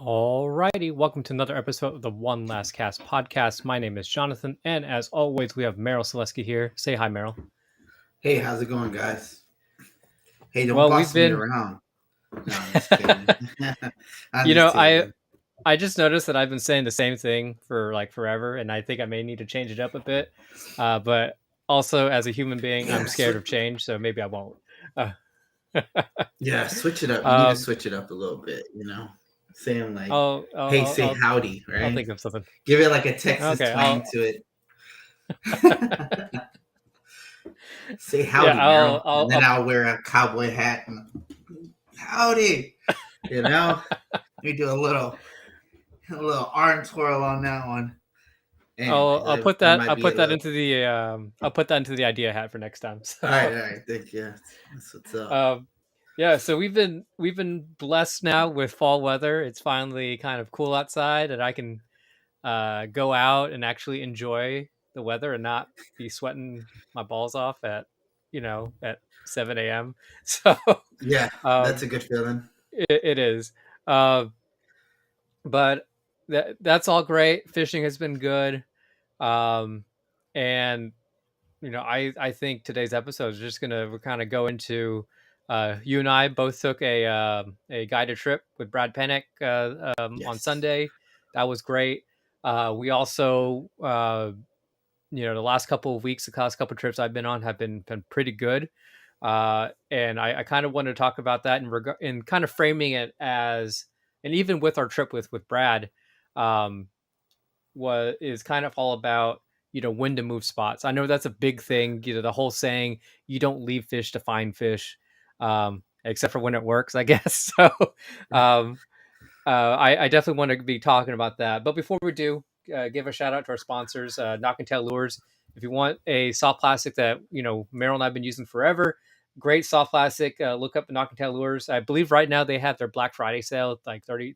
Alrighty, welcome to another episode of the One Last Cast podcast. My name is Jonathan, and as always, we have Merriel Solesky here. Say hi, Merriel. Hey, how's it going, guys? Hey, don't Well, we've boss me been, around. No, I'm just kidding. I'm you just know, kidding. I just noticed that I've been saying the same thing for like forever, and I think I may need to change it up a bit. But also, as a human being, I'm Yeah, scared of change, so maybe I won't. Uh, switch it up. You need to um, switch it up a little bit, Saying like, I'll, I'll, hey, I'll, say I'll, howdy, I'll right? think of something. Give it like a Texas Okay, twang to it. Say yeah, howdy, Meryl. And then I'll I'll wear a cowboy hat and howdy. We do a little arm twirl on that one. Anyways, I'll put I that might be a little. I'll put that into the idea hat for next time. All So right. Thank you. That's what's up. yeah, so we've been blessed now with fall weather. It's finally kind of cool outside, and I can go out and actually enjoy the weather and not be sweating my balls off at 7 a.m. So Yeah, that's um, a good feeling. it is. Uh, but that's all great. Fishing has been good. Um, and I think today's episode is just gonna kind of go into. You and I both took a guided trip with Brad Pennick on Yes. Sunday. That was great. We also, the last couple of weeks, the last couple of trips I've been on have been pretty good. And I kind of wanted to talk about that in kind of framing it as, and even with our trip with Brad, um, was is kind of all about when to move spots. I know that's a big thing. The whole saying you don't leave fish to find fish, except for when it works, I guess. So um, I definitely want to be talking about that. But before we do, give a shout out to our sponsors, Knock and Tail Lures. If you want a soft plastic that Merrill and I've been using forever, great soft plastic. Look up the Knock and Tail Lures. I believe right now they have their Black Friday sale, like 30%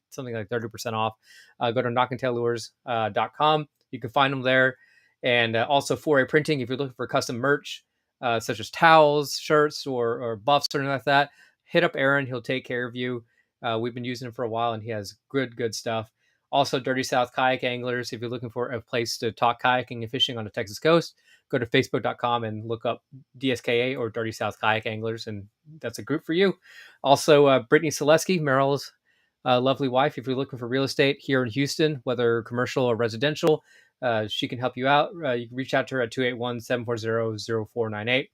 off. Go to knockandtaillures.com. You can find them there, and also 4A printing. If you're looking for custom merch, such as towels, shirts, or buffs or anything like that, hit up Aaron. He'll take care of you. We've been using him for a while, and he has good stuff. Also, Dirty South Kayak Anglers. If you're looking for a place to talk kayaking and fishing on the Texas coast, go to facebook.com and look up DSKA or Dirty South Kayak Anglers, and that's a group for you. Also, Brittany Solesky, Merrill's lovely wife. If you're looking for real estate here in Houston, whether commercial or residential, she can help you out. You can reach out to her at 281-740-0498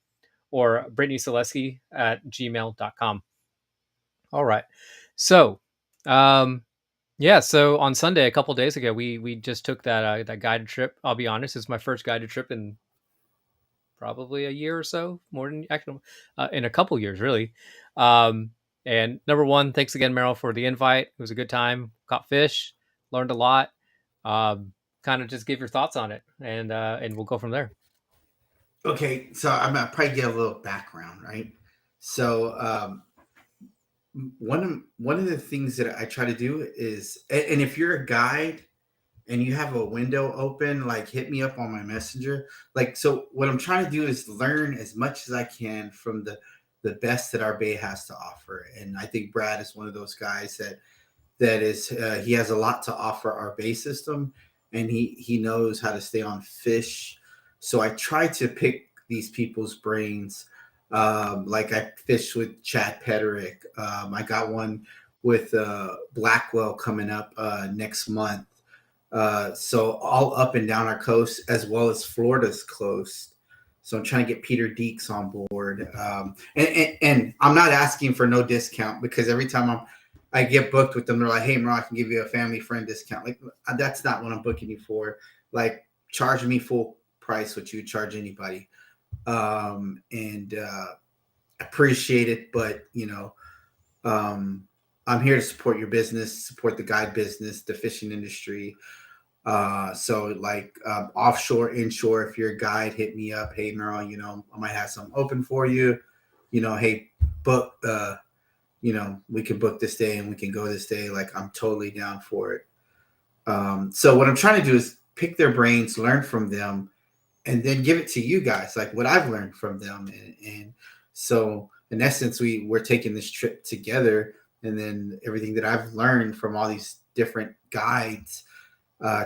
or Brittany Solesky at gmail.com. All right. So, yeah. So on Sunday, a couple days ago, we just took that guided trip. I'll be honest, it's my first guided trip in probably a year or so, more than actually in a couple years, really. Um, and number one, thanks again, Merrill, for the invite. It was a good time. Caught fish, learned a lot. Kind of just give your thoughts on it, and we'll go from there. Okay, so I'm gonna probably get a little background, right? So one of the things that I try to do is, and if you're a guide and you have a window open, like hit me up on my messenger. Like, so what I'm trying to do is learn as much as I can from the best that our bay has to offer. And I think Brad is one of those guys that is he has a lot to offer our bay system, and he knows how to stay on fish. So I try to pick these people's brains. Like I fished with Chad Pederick. I got one with Blackwell coming up next month. So all up and down our coast, as well as Florida's coast. So I'm trying to get Peter Deeks on board. And I'm not asking for no discount, because every time I get booked with them, they're like, "Hey, Merle, I can give you a family friend discount." Like, that's not what I'm booking you for. Like, charge me full price what you would charge anybody. And appreciate it, but I'm here to support your business, support the guide business, the fishing industry. So like offshore, inshore, if you're a guide, hit me up. Hey, Merle, I might have something open for you. Hey, book. We can book this day and we can go this day. Like, I'm totally down for it. So what I'm trying to do is pick their brains, learn from them, and then give it to you guys, like what I've learned from them. And so in essence, we're taking this trip together, and then everything that I've learned from all these different guides,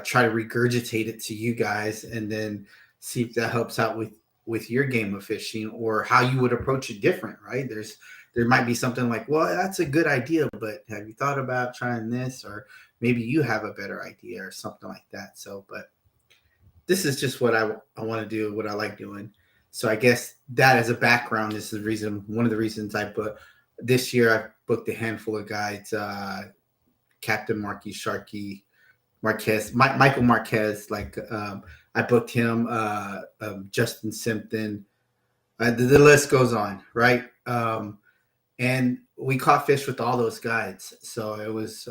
try to regurgitate it to you guys, and then see if that helps out with your game of fishing, or how you would approach it different. Right? There might be something like, well, that's a good idea, but have you thought about trying this? Or maybe you have a better idea or something like that. So, but this is just what I want to do, what I like doing. So I guess that as a background is the reason, one of the reasons I booked this year. I booked a handful of guides, Captain Marquis Sharkey Marquez, Michael Marquez. Like, I booked him, Justin Simpson. The list goes on, right? And we caught fish with all those guides. So it was,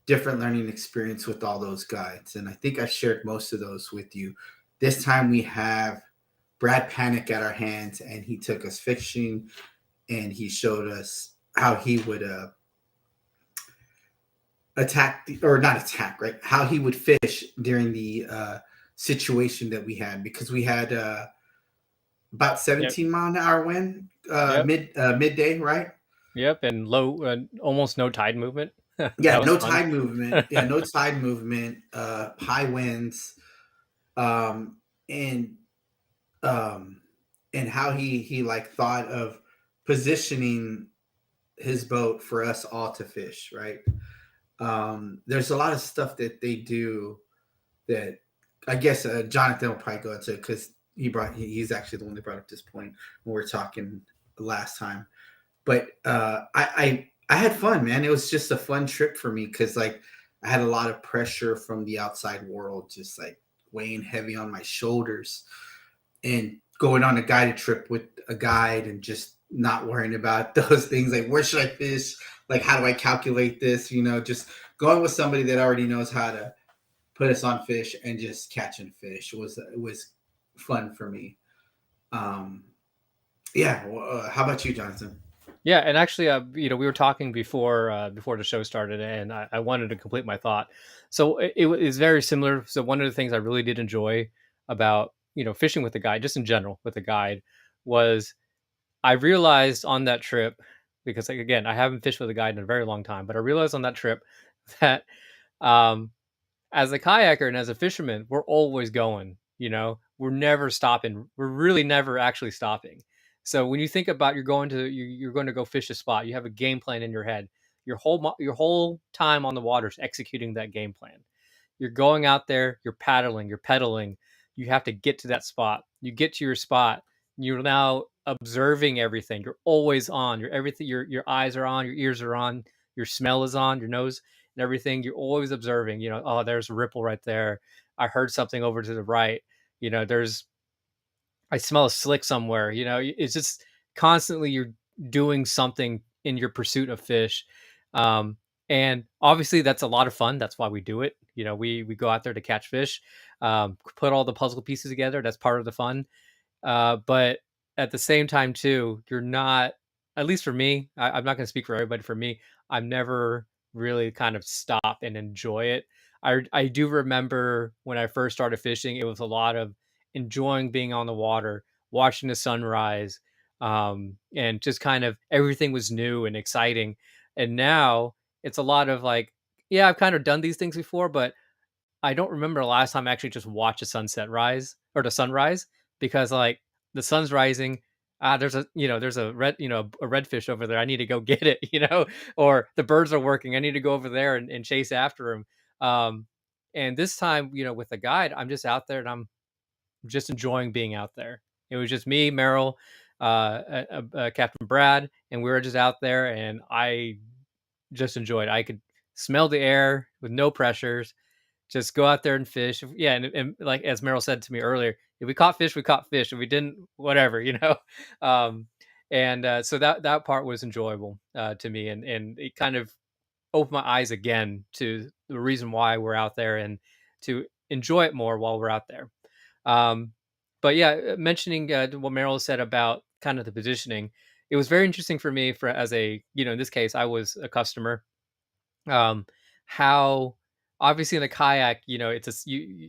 different learning experience with all those guides. And I think I shared most of those with you. This time we have Brad Panic at our hands, and he took us fishing, and he showed us how he would attack or not attack, right? How he would fish during the situation that we had, because we had about Yep. 17-mile-an-hour wind, Yep. midday, right? Yep. And low, almost no tide movement. Yeah, That was no fun. tide movement. Yeah, no tide movement. High winds, um, and um, and how he like thought of positioning his boat for us all to fish. Right. There's a lot of stuff that they do that I guess Jonathan will probably go into, because he's actually the one that brought up this point when we were talking last time. But I had fun, man. It was just a fun trip for me, because like I had a lot of pressure from the outside world, just like weighing heavy on my shoulders, and going on a guided trip with a guide and just not worrying about those things, like where should I fish, like how do I calculate this, just going with somebody that already knows how to put us on fish and just catching fish was fun for me. um yeah, well, how about you, Jonathan? Yeah, and actually, we were talking before the show started, and I wanted to complete my thought. So it is very similar. So one of the things I really did enjoy about fishing with a guide, just in general with a guide, was I realized on that trip, because like again, I haven't fished with a guide in a very long time, but I realized on that trip that um, as a kayaker and as a fisherman, we're always going. We're never stopping. We're really never actually stopping. So when you think about you're going to go fish a spot, you have a game plan in your head. Your whole time on the water is executing that game plan. You're going out there, you're paddling, you're pedaling. You have to get to that spot. You get to your spot. You're now observing everything. You're always on. Your everything. Your eyes are on. Your ears are on. Your smell is on. Your nose and everything. You're always observing. Oh, there's a ripple right there. I heard something over to the right. There's I smell a slick somewhere. It's just constantly you're doing something in your pursuit of fish. Um, and obviously that's a lot of fun. That's why we do it. We go out there to catch fish, put all the puzzle pieces together. That's part of the fun. But at the same time, too, you're not, at least for me, I'm not going to speak for everybody. For me, I'm never really kind of stop and enjoy it. I do remember when I first started fishing, it was a lot of enjoying being on the water, watching the sunrise, and just kind of everything was new and exciting. And now it's a lot of like, yeah, I've kind of done these things before, but I don't remember the last time I actually just watched a sunset rise or the sunrise, because like the sun's rising. There's a red, a redfish over there. I need to go get it, or the birds are working. I need to go over there and chase after them. Um, and this time, with a guide, I'm just out there and I'm just enjoying being out there. It was just me, Merrill, Captain Brad, and we were just out there, and I just enjoyed. I could smell the air with no pressures, just go out there and fish. Yeah, and like as Merrill said to me earlier, if we caught fish, we caught fish. If we didn't, whatever. Um, and so that part was enjoyable to me, and it kind of opened my eyes again to the reason why we're out there and to enjoy it more while we're out there. Um, but yeah, mentioning what Merrill said about kind of the positioning, it was very interesting for me for as a in this case I was a customer, um, how obviously in a kayak, it's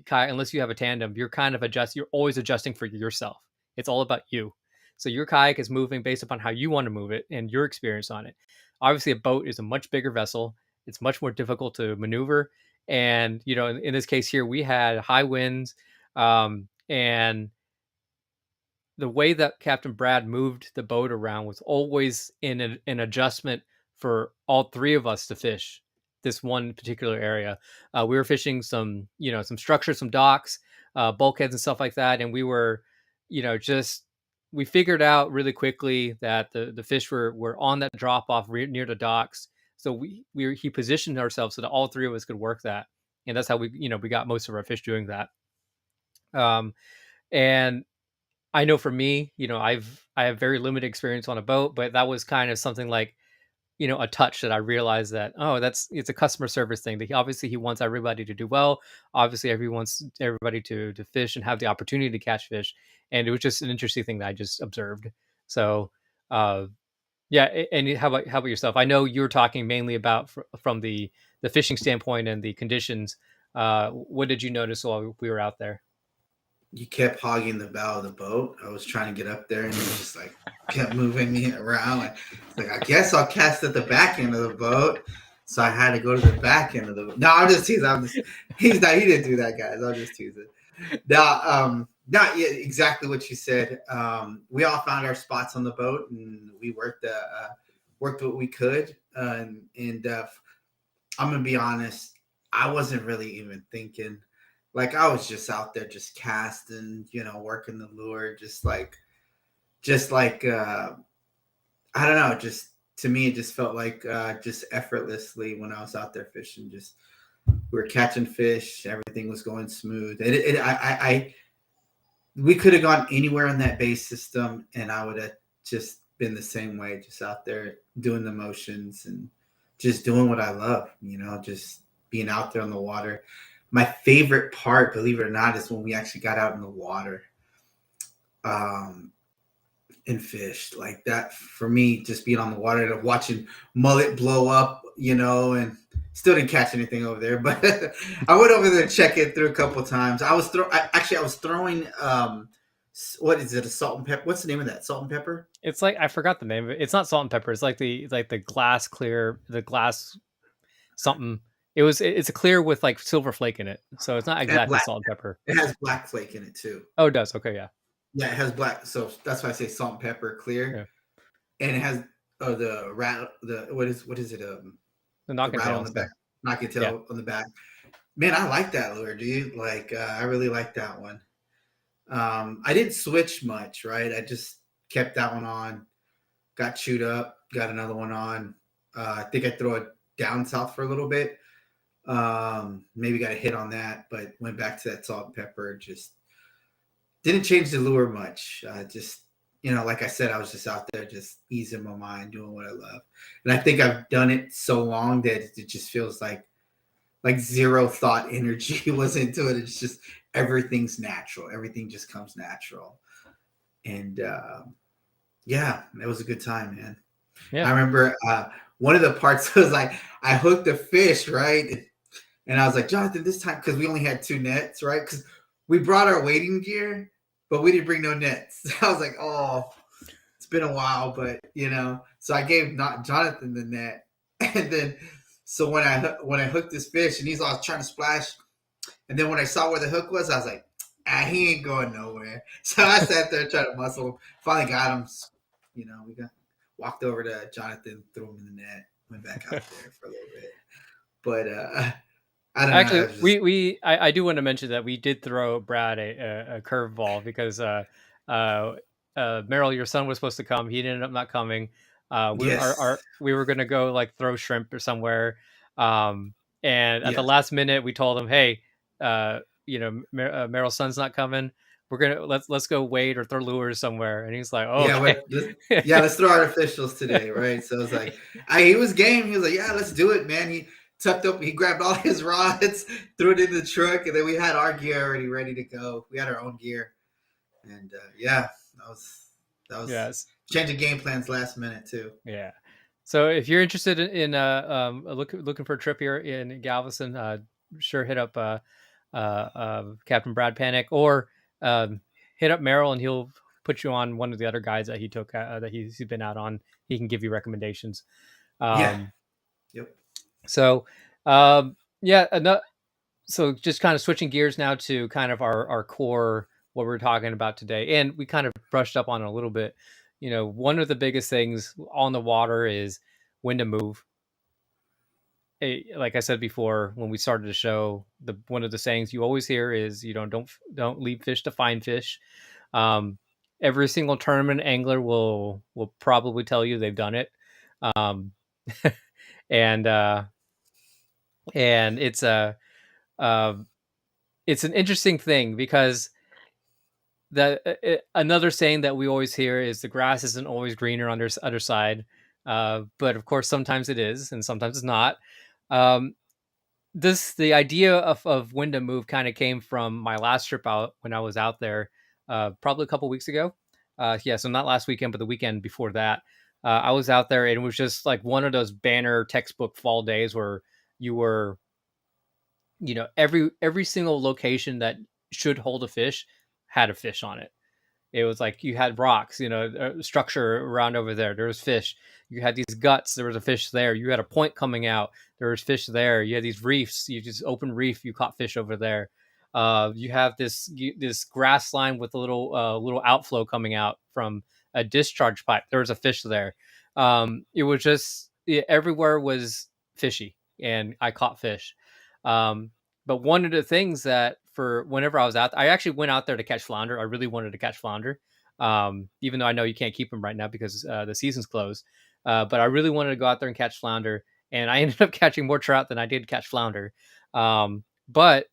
kayak, unless you have a tandem, you're always adjusting for yourself. It's all about you. So your kayak is moving based upon how you want to move it and your experience on it. Obviously, a boat is a much bigger vessel. it's much more difficult to maneuver. And in this case here, we had high winds, and the way that Captain Brad moved the boat around was always in an adjustment for all three of us to fish this one particular area. We were fishing some structures, some docks, bulkheads, and stuff like that, and we were, just we figured out really quickly that the fish were on that drop off near the docks. So he positioned ourselves so that all three of us could work that, and that's how we got most of our fish doing that. Um, and I know for me, I have very limited experience on a boat, but that was kind of something like, a touch that I realized that, oh, it's a customer service thing. That obviously he wants everybody to do well. Obviously, everyone wants everybody to fish and have the opportunity to catch fish. And it was just an interesting thing that I just observed. So, uh, yeah. And how about yourself? I know you were talking mainly about from the fishing standpoint and the conditions. What did you notice while we were out there? You kept hogging the bow of the boat. I was trying to get up there, and you just like kept moving me around. Like I guess I'll cast at the back end of the boat. So I had to go to the back end of the boat. No, I'm just teasing. He's not. He didn't do that, guys. I'm just teasing. No, not yet. Exactly what you said. We all found our spots on the boat, and we worked what we could. And I'm gonna be honest. I wasn't really even thinking. Like I was just out there, just casting, working the lure, just like I don't know. Just to me, it just felt like just effortlessly when I was out there fishing. Just we were catching fish, everything was going smooth. We could have gone anywhere on that base system, and I would have just been the same way, just out there doing the motions and just doing what I love, just being out there on the water. My favorite part, believe it or not, is when we actually got out in the water um, and fished. Like that for me, just being on the water and watching mullet blow up, and still didn't catch anything over there. But I went over there to check it through a couple times. I was throwing what is it? A salt and pepper? What's the name of that? Salt and pepper? It's like I forgot the name of it. It's not salt and pepper. It's like the glass clear, the glass something. It's a clear with like silver flake in it, so it's not And exactly black. salt and pepper. It has black flake in it too. Oh, it does. Okay, yeah, Yeah, it has black. So that's why I say salt and pepper clear, yeah. and it has the rat. The what is it? The The knocking rattle on tails. the Yeah, back, knock your yeah. tail on the back. Man, I like that lure, dude. Like, I really like that one. I didn't switch much, right? I just kept that one on, got chewed up, got another one on. I think I threw it down south for a little bit. Maybe got a hit on that, but went back to that salt and pepper. Just didn't change the lure much. Just like I said, I was just out there, just easing my mind, doing what I love, and I think I've done it so long that it just feels like zero thought energy was into it. It's just everything's natural. Everything just comes natural. And yeah, it was a good time, man. Yeah. I remember one of the parts was like I hooked a fish, right? And I was like, Jonathan, this time, because we only had two nets, right? Because we brought our wading gear, but we didn't bring no nets. I was like, oh, it's been a while, but so I gave not Jonathan the net, and then so when I hooked this fish and he's all trying to splash, and then when I saw where the hook was, I was like, he ain't going nowhere. So I sat there trying to muscle him. Finally got him. We got walked over to Jonathan, threw him in the net, went back out there for a little bit. But I don't know. I Actually, was just I do want to mention that we did throw Brad a curveball because uh, Merrill, your son was supposed to come. He ended up not coming. yes, We were gonna go like throw shrimp or somewhere, and at the yes, last minute we told him, hey, Merrill's son's not coming. We're gonna let's go wait or throw lures somewhere, and he's like, oh, yeah. okay. Let's throw artificials today, right? So it's like, he was game. He was like, yeah, let's do it, man. He tucked up, he grabbed all his rods, threw it in the truck, and then we had our gear already ready to go. We had our own gear, and yeah, that was Yes. changing game plans last minute too. Yeah. So if you're interested looking for a trip here in Galveston, sure hit up Captain Brad Panic or um, hit up Merrill and he'll put you on one of the other guides that he took that he's been out on. He can give you recommendations. Yeah, Um, yep. So, yeah, so just kind of switching gears now to kind of our core, what we're talking about today, and we kind of brushed up on it a little bit. One of the biggest things on the water is when to move. Like I said before, when we started the show, the one of the sayings you always hear is, don't leave fish to find fish. Um, every single tournament angler will probably tell you they've done it. Um, and and uh, it's an interesting thing because another saying that we always hear is the grass isn't always greener on the other side. But of course, sometimes it is, and sometimes it's not. Um, the idea of when to move kind of came from my last trip out when I was out there, probably a couple weeks ago. Yeah, so not last weekend, but the weekend before that. I was out there, and it was just like one of those banner textbook fall days where you were, every single location that should hold a fish had a fish on it. It was like you had rocks, structure around over there. There was fish. You had these guts. There was a fish there. You had a point coming out. There was fish there. You had these reefs. You just open reef. You caught fish over there. You have this grass line with a little outflow coming out from a discharge pipe. There was a fish there. It was just everywhere was fishy, and I caught fish. Um, but one of the things that for whenever I was out, I actually went out there to catch flounder. I really wanted to catch flounder, even though I know you can't keep them right now because the season's closed. But I really wanted to go out there and catch flounder, and I ended up catching more trout than I did catch flounder. But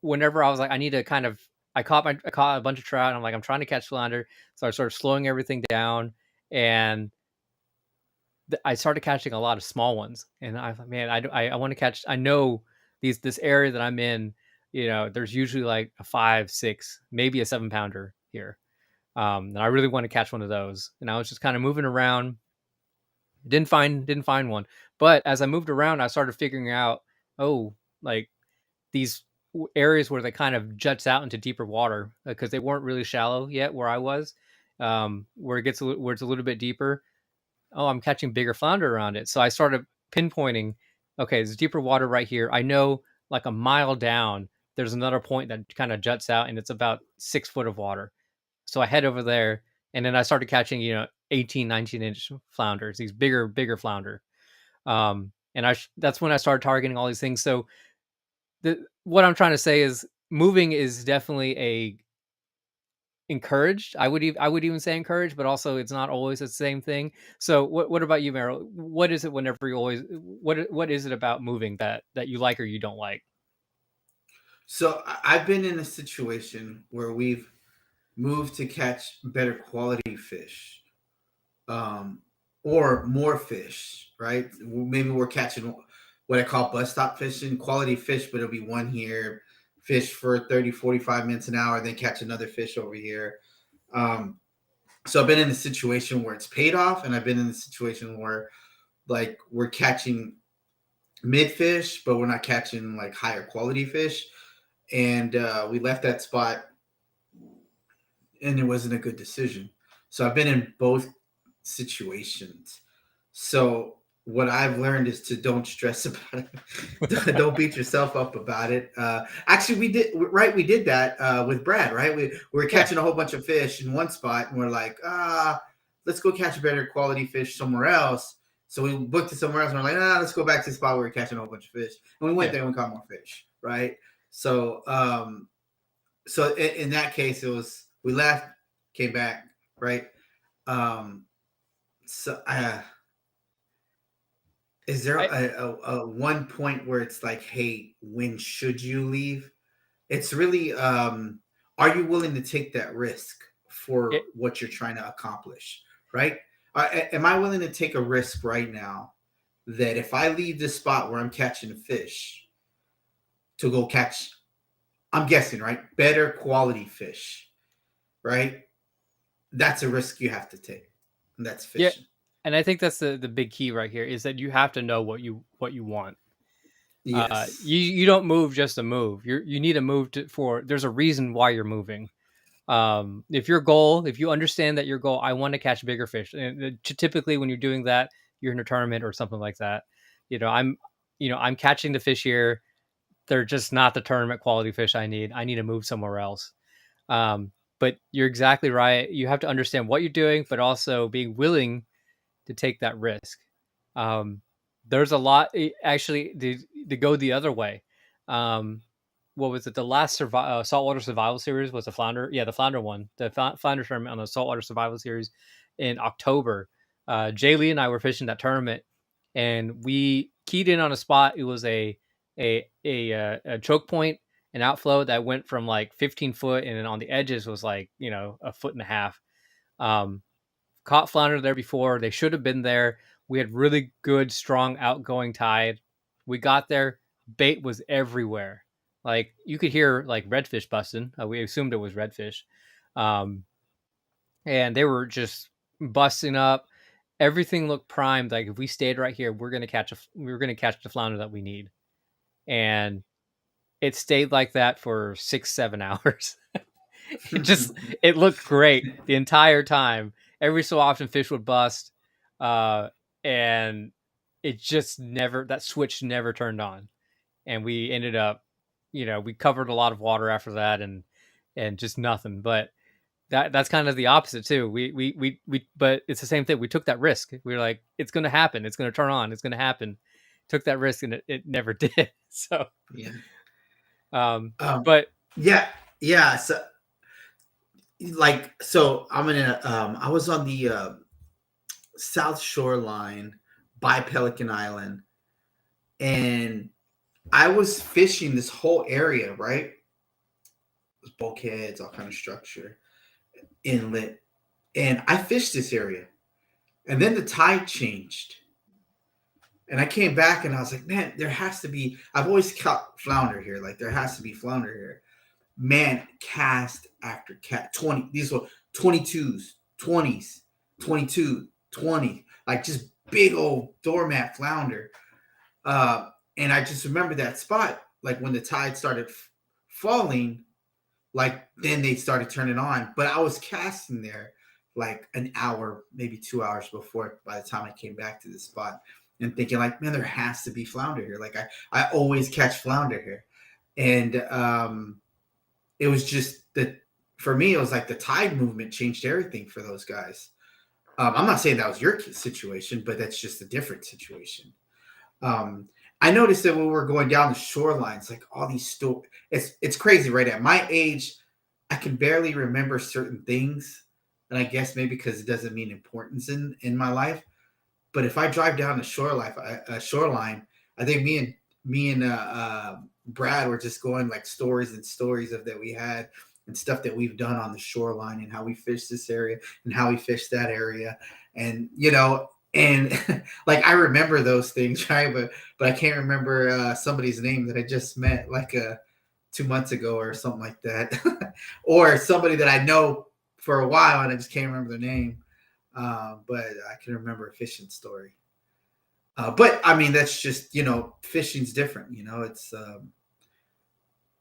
whenever I was like, I need to kind of, I caught a bunch of trout, and I'm like, I'm trying to catch flounder, so I started slowing everything down, and I started catching a lot of small ones, and I thought, man, I want to catch. I know this area that I'm in. There's usually like a 5, 6, maybe a 7 pounder here, and I really want to catch one of those. And I was just kind of moving around, didn't find one. But as I moved around, I started figuring out, oh, like these areas where they kind of juts out into deeper water because they weren't really shallow yet where I was, where where it's a little bit deeper. Oh, I'm catching bigger flounder around it. So I started pinpointing, okay, there's deeper water right here. I know like a mile down, there's another point that kind of juts out and it's about 6 foot of water. So I head over there and then I started catching, 18, 19-inch flounders, these bigger flounder. And that's when I started targeting all these things. So what I'm trying to say is moving is definitely a encouraged. I would even say encouraged, but also it's not always the same thing. So what about you, Merrill? What is it whenever you always what is it about moving that you like or you don't like? So I've been in a situation where we've moved to catch better quality fish, um, or more fish, right? Maybe we're catching what I call bus stop fishing, quality fish, but it'll be one here, fish for 30, 45 minutes an hour, then catch another fish over here. Um, so I've been in a situation where it's paid off, and I've been in a situation where like we're catching mid fish, but we're not catching like higher quality fish. And we left that spot, and it wasn't a good decision. So I've been in both situations. So what I've learned is to don't stress about it. Don't beat yourself up about it. Actually, we did that with Brad, right? We were Yeah, catching a whole bunch of fish in one spot, and we're like, let's go catch better quality fish somewhere else. So we booked it somewhere else, and we're like, let's go back to the spot where we're catching a whole bunch of fish. And we went yeah. there and we caught more fish, right? So so in that case, it was we left, came back, right? Um, so is there I a one point where it's like, hey, when should you leave? It's really, are you willing to take that risk for it, what you're trying to accomplish, right? Am I willing to take a risk right now that if I leave this spot where I'm catching a fish to go catch, I'm guessing, right, better quality fish, right? That's a risk you have to take, and that's yeah, fishing. and I think that's the big key right here is that you have to know what you want. Yes. You don't move just to move. You need to move for there's a reason why you're moving. If you understand that your goal, I want to catch bigger fish, and typically when you're doing that, you're in a tournament or something like that. I'm I'm catching the fish here. They're just not the tournament quality fish I need. I need to move somewhere else. But you're exactly right. You have to understand what you're doing, but also being willing to take that risk. Um, there's a lot actually to go the other way. Um, what was it? The last saltwater survival series was the flounder. Yeah, the flounder one, the flounder tournament on the saltwater survival series in October. Jay Lee and I were fishing that tournament, and we keyed in on a spot. It was a choke point, an outflow that went from like 15 foot, and then on the edges was like a foot and a half. Um, Caught flounder there before. They should have been there. We had really good, strong outgoing tide. We got there. Bait was everywhere. Like you could hear like redfish busting. We assumed it was redfish, um, and they were just busting up. Everything looked primed. Like if we stayed right here, we're gonna catch the flounder that we need. And it stayed like that for 6-7 hours. it just it looked great the entire time. Every so often fish would bust, uh and it just never, that switch never turned on. And we ended up, we covered a lot of water after that, and just nothing. But that's kind of the opposite too. We but it's the same thing. We took that risk. We were like, it's going to happen, it's going to turn on, it's going to happen. Took that risk, and it never did. So Yeah. um Um, but yeah, yeah. So, I was on the South Shoreline by Pelican Island, and I was fishing this whole area, right? Bulkheads, all kind of structure, inlet, and I fished this area, and then the tide changed, and I came back, and I was like, man, there has to be. I've always caught flounder here, like there has to be flounder here. Man, cast after cast, 20. These were 22s, 20s, 22, 20, like just big old doormat flounder. And I just remember that spot, like when the tide started falling, like then they started turning on. But I was casting there like an hour, maybe 2 hours before, by the time I came back to the spot, and thinking like, man, there has to be flounder here. Like I always catch flounder here. And it was just that for me, it was like the tide movement changed everything for those guys. I'm not saying that was your situation, but that's just a different situation. Um, I noticed that when we were going down the shorelines, like all these it's crazy, right? At my age, I can barely remember certain things, and I guess maybe because it doesn't mean importance in my life. But if I drive down the shoreline, I think me and Brad were just going like stories and stories of that we had and stuff that we've done on the shoreline and how we fished this area and how we fished that area, and and like I remember those things, right? But I can't remember somebody's name that I just met like 2 months ago or something like that, or somebody that I know for a while and I just can't remember their name. But I can remember a fishing story. But I mean, that's just fishing's different. It's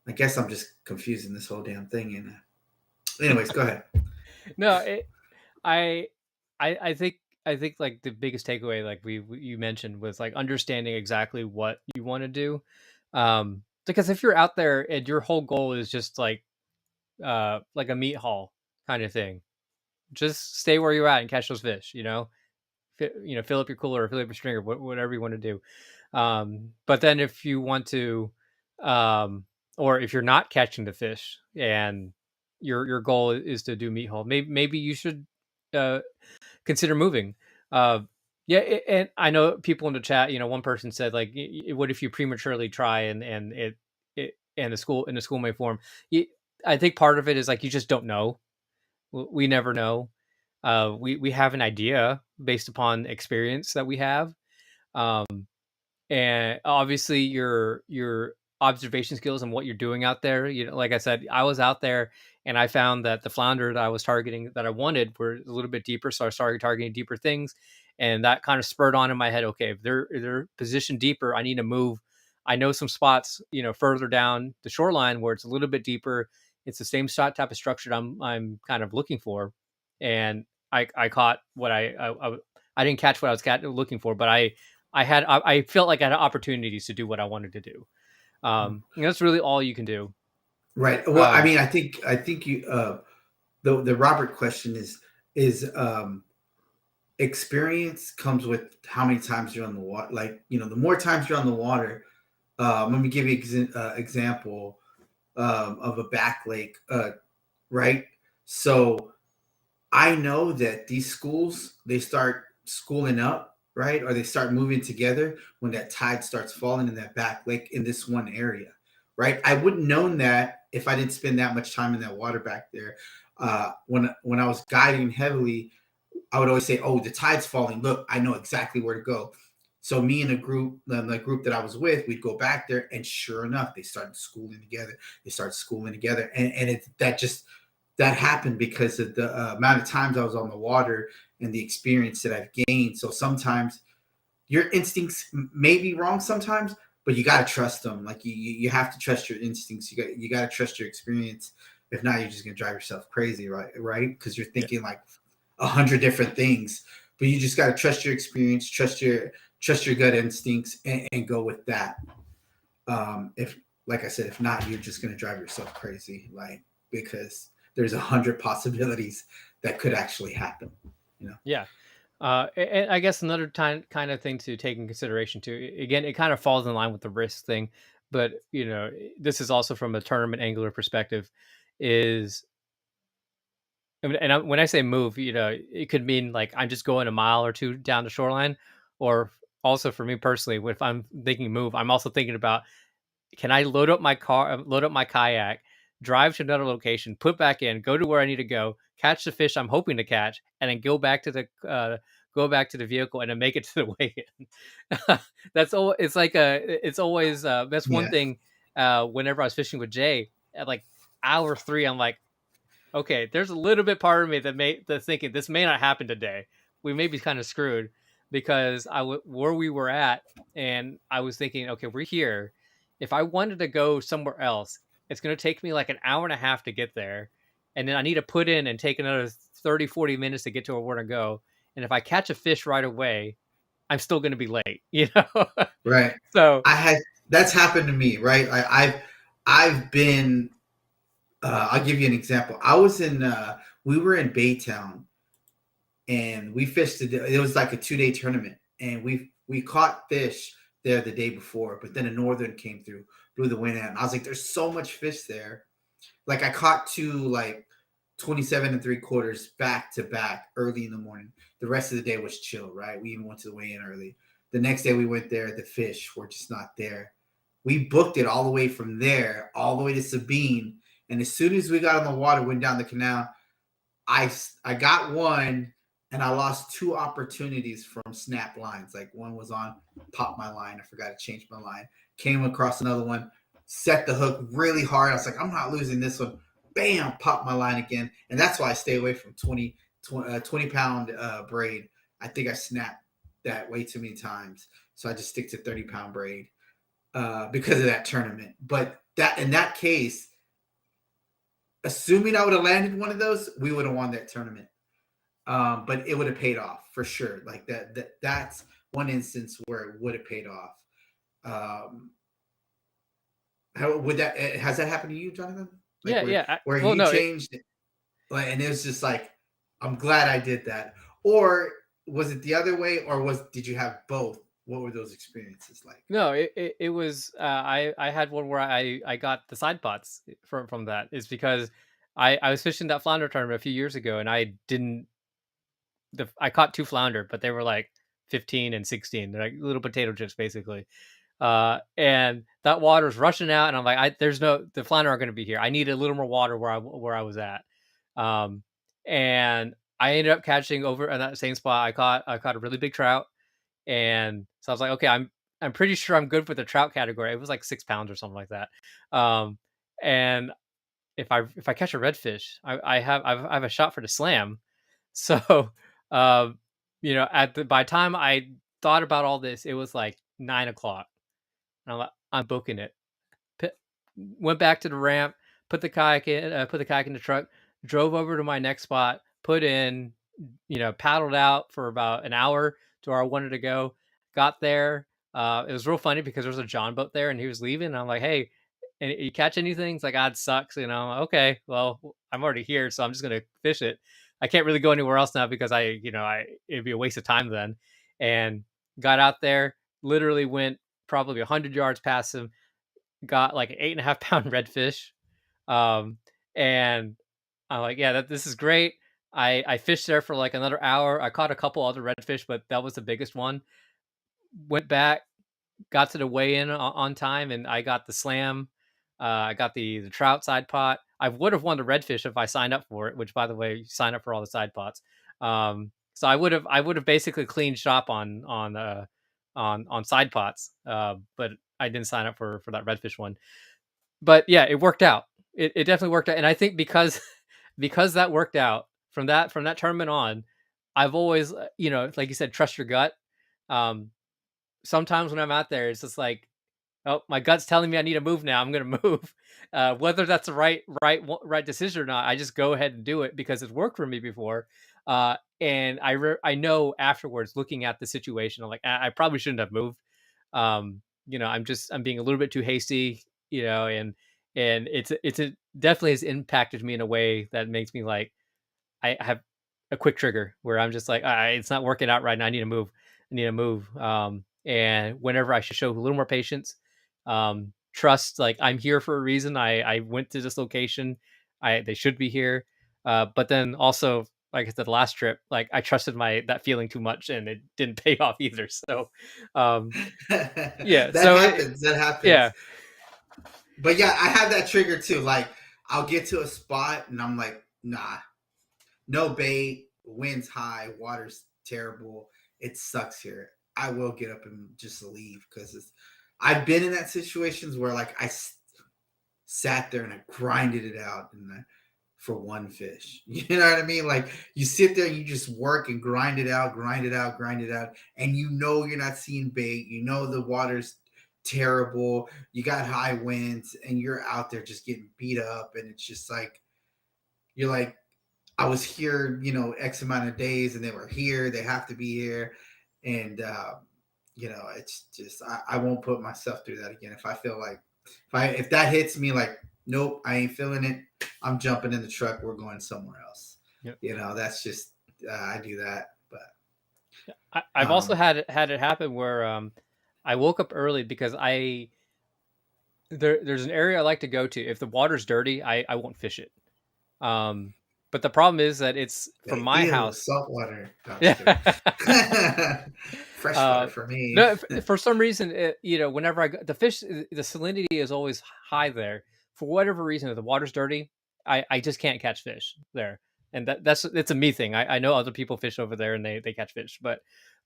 I guess I'm just confusing this whole damn thing. And anyways, go ahead. no, I I think like the biggest takeaway, like you mentioned, was like understanding exactly what you want to do. Because if you're out there and your whole goal is just like a meat haul kind of thing, just stay where you're at and catch those fish. Fill up your cooler, or fill up your stringer, whatever you want to do. But then if you want to, or if you're not catching the fish and your goal is to do meat haul, maybe you should uh, consider moving. Uh, yeah, and I know people in the chat. One person said like, "What if you prematurely try and it and the school in the school may form?" I think part of it is like you just don't know. We never know. We have an idea based upon experience that we have, um, and obviously your observation skills and what you're doing out there. Like I said, I was out there and I found that the flounder that I was targeting, that I wanted, were a little bit deeper, so I started targeting deeper things, and that kind of spurred on in my head. Okay, if they're positioned deeper, I need to move. I know some spots, further down the shoreline where it's a little bit deeper. It's the same shot type of structure I'm kind of looking for, and I caught what I didn't catch what I was looking for, but I felt like I had opportunities to do what I wanted to do. And that's really all you can do. Right. Well, I Um, mean, I think you the Robert question is experience comes with how many times you're on the water. Like, the more times you're on the water, let me give you example of a back lake, right? So I know that these schools, they start schooling up, right? Or they start moving together when that tide starts falling in that back lake in this one area, right? I wouldn't known that if I didn't spend that much time in that water back there. When I was guiding heavily, I would always say, "Oh, the tide's falling. Look, I know exactly where to go." So me and the group that I was with, we'd go back there, and sure enough, they started schooling together. They started schooling together, and that happened because of the amount of times I was on the water and the experience that I've gained. So sometimes your instincts may be wrong sometimes, but you got to trust them. Like you have to trust your instincts. You got to trust your experience. If not, you're just gonna drive yourself crazy, right? Right? Because you're yeah, thinking like 100 different things, but you just got to trust your experience, trust your gut instincts, and go with that. If Like I said, if not, you're just gonna drive yourself crazy, like, because there's 100 possibilities that could actually happen. You know. yeah. And I guess another time kind of thing to take in consideration too. Again, it kind of falls in line with the risk thing, but this is also from a tournament angler perspective. Is I mean, and when I say move, it could mean like I'm just going a mile or two down the shoreline, or also for me personally, if I'm thinking move, I'm also thinking about, can I load up my car, load up my kayak, drive to another location, put back in, go to where I need to go, catch the fish I'm hoping to catch, and then go back to the vehicle and then make it to the weigh-in. That's all. It's always that's one Yeah. thing. Whenever I was fishing with Jay at like hour three, I'm like, okay, there's a little bit part of me that's thinking this may not happen today. We may be kind of screwed because where we were at, and I was thinking, okay, we're here. If I wanted to go somewhere else, it's going to take me like an hour and a half to get there, and then I need to put in and take another 30, 40 minutes to get to where we're going to go. And if I catch a fish right away, I'm still going to be late, Right. So I had That's happened to me. Right. I've been. I'll give you an example. I was in. We were in Baytown, and we fished. It was like a 2 day tournament, and we caught fish there the day before. But then a northern came through, blew the wind out, and I was like, "There's so much fish there." Like I caught two like 27 and 3/4 back to back early in the morning. The rest of the day was chill, right? We even went to the weigh in early. The next day we went there, the fish were just not there. We booked it all the way from there, all the way to Sabine. And as soon as we got on the water, went down the canal, I got one, and I lost two opportunities from snap lines. Like one was on, pop my line. I forgot to change my line. Came across another one, set the hook really hard. I was like, I'm not losing this one. Bam, pop my line again. And that's why I stay away from 20 pound braid. I think I snapped that way too many times. So I just stick to 30-pound braid because of that tournament. But that in that case, assuming I would have landed one of those, we would have won that tournament. But it would have paid off for sure. Like that's one instance where it would have paid off. Um, how would that has that happened to you, Jonathan? Like yeah, yeah. where Well, you no, changed it, like, and it was just like, I'm glad I did that. Or was it the other way, or did you have both? What were those experiences like? No, it was I had one where I got the side pots from that. Is because I was fishing that flounder tournament a few years ago, and I didn't I caught two flounder, but they were like 15 and 16. They're like little potato chips basically. And that water's rushing out, and I'm like, there's no the flounder aren't going to be here. I need a little more water where I was at. Um, and I ended up catching over in that same spot. I caught a really big trout, and so I was like, okay, I'm pretty sure I'm good for the trout category. It was like 6 pounds or something like that. Um, and if I catch a redfish, I have a shot for the slam. So, um, by the time I thought about all this, it was like 9 o'clock, and I'm like, I'm booking it. P- Went back to the ramp, put the kayak in the truck, drove over to my next spot, put in, paddled out for about an hour to where I wanted to go. got there. It was real funny because there was a John boat there, and he was leaving. And I'm like, "Hey, and you catch anything?" It's like, "Ah, it sucks." Okay, well, I'm already here, so I'm just gonna fish it. I can't really go anywhere else now because I it'd be a waste of time then. And got out there, literally went probably 100 yards past him, got like an 8.5 pound redfish. Um, and I'm like, yeah, this is great. I fished there for like another hour. I caught a couple other redfish, but that was the biggest one. Went back, got to the weigh-in on time, and I got the slam. I got the trout side pot. I would have won the redfish if I signed up for it. Which, by the way, you sign up for all the side pots. So I would have basically cleaned shop on side pots. But I didn't sign up for that redfish one. But yeah, it worked out. It definitely worked out, and I think because because that worked out from that tournament on, I've always like you said, trust your gut. Um, Sometimes when I'm out there, it's just like, oh, my gut's telling me I need to move now. I'm gonna move. Whether that's the right decision or not, I just go ahead and do it because it's worked for me before. And I know afterwards, looking at the situation, I'm like, I probably shouldn't have moved. I'm being a little bit too hasty, and it's definitely has impacted me in a way that makes me like I have a quick trigger where I'm just like, it's not working out right now. I need to move. I need to move. And whenever I should show a little more patience, trust, like I'm here for a reason. I went to this location. They should be here. But then also, like I said, the last trip, like I trusted that feeling too much, and it didn't pay off either. So, um, yeah. That So happens. That happens. yeah, But yeah, I have that trigger too. Like I'll get to a spot and I'm like, nah, no bait, wind's high, water's terrible. It sucks here. I will get up and just leave because I've been in that situations where like sat there and I grinded it out for one fish. You know what I mean? Like you sit there and you just work and grind it out, grind it out, grind it out, and you know you're not seeing bait. You know the water's terrible. You got high winds, and you're out there just getting beat up, and it's just like you're like, I was here, X amount of days, and they were here. They have to be here, and it's just I won't put myself through that again. If I feel like if that hits me, like, nope, I ain't feeling it. I'm jumping in the truck. We're going somewhere else. yeah. That's just I do that, but I've also um, had it happen where I woke up early because there's an area I like to go to. If the water's dirty, I won't fish it. Um, but the problem is that it's from like, my ew, house. salt water. No, I'm just Yeah. kidding. Fresh water uh, for me. no, for some reason, whenever I go, the fish, the salinity is always high there. For whatever reason, if the water's dirty, I just can't catch fish there, and that's it's a me thing. I know other people fish over there and they catch fish,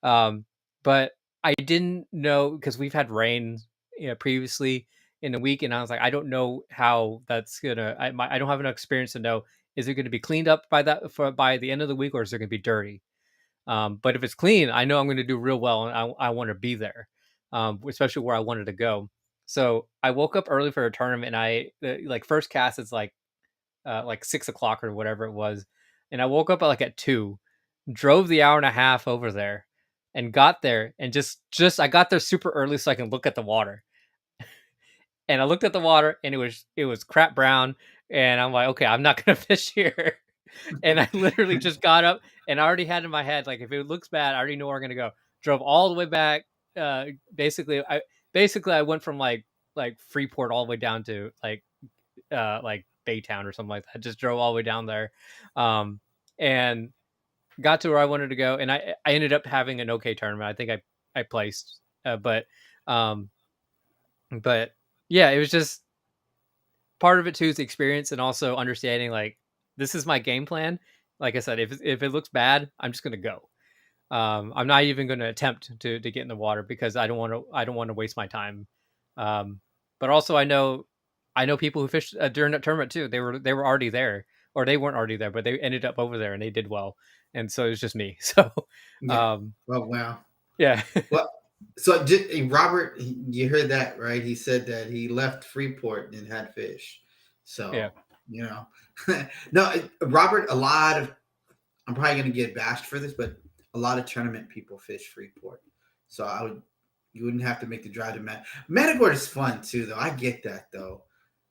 um, but I didn't know because we've had rain, previously in the week, and I was like, I don't know how that's gonna. I don't have enough experience to know, is it going to be cleaned up by the end of the week, or is it going to be dirty? But if it's clean, I know I'm going to do real well, and I want to be there, especially where I wanted to go. So I woke up early for a tournament, and like first cast, it's like 6 o'clock or whatever it was, and I woke up at 2, drove the hour and a half over there, and got there, and just I got there super early so I can look at the water, and I looked at the water, and it was crap brown, and I'm like, okay, I'm not gonna fish here. And I literally just got up, and I already had in my head, like, if it looks bad, I already know where I'm gonna go. Drove all the way back. Uh, basically I went from like Freeport all the way down to like Baytown or something like that. Just drove all the way down there, and got to where I wanted to go. And I ended up having an okay tournament. I think I placed, um, but yeah, it was just part of it too is the experience and also understanding like this is my game plan. Like I said, if it looks bad, I'm just gonna go. I'm not even going to attempt to get in the water because I don't want to waste my time. Um, but also I know people who fished during that tournament too. They were already there, or they weren't already there, but they ended up over there and they did well. And so it was just me. So Yeah. um, Oh wow. yeah, Well, so Robert, you heard that, right? He said that he left Freeport and had fish. yeah, So, you know, no, Robert, a lot of, I'm probably going to get bashed for this, but a lot of tournament people fish Freeport. So you wouldn't have to make the drive to Matagorda is fun too, though. I get that though,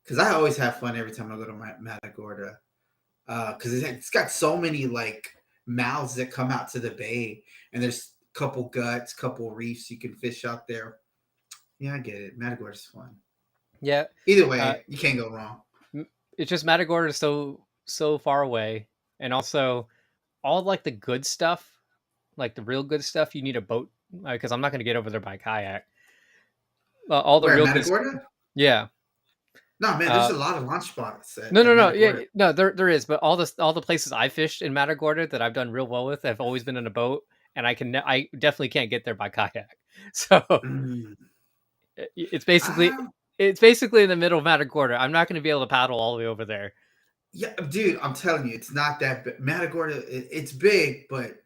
because I always have fun every time I go to Matagorda. Because it's got so many like mouths that come out to the bay, and there's a couple guts, couple reefs you can fish out there. Yeah, I get it. Matagorda's fun. Yeah, Either uh, way, you can't go wrong. it's just Matagorda is so far away, and also all of, like, the good stuff, like the real good stuff, you need a boat because I'm not going to get over there by kayak. All the Where real good, Matagorda? yeah. No, man. There's Uh, a lot of launch spots no, at no, no, yeah, Matagorda. no, there is, but all the places I fished in Matagorda that I've done real well with have always been in a boat, and I definitely can't get there by kayak. So Mm. it's basically Ah, it's basically in the middle of Matagorda. I'm not going to be able to paddle all the way over there. yeah, dude. I'm telling you, it's not that big. Matagorda, it's big, but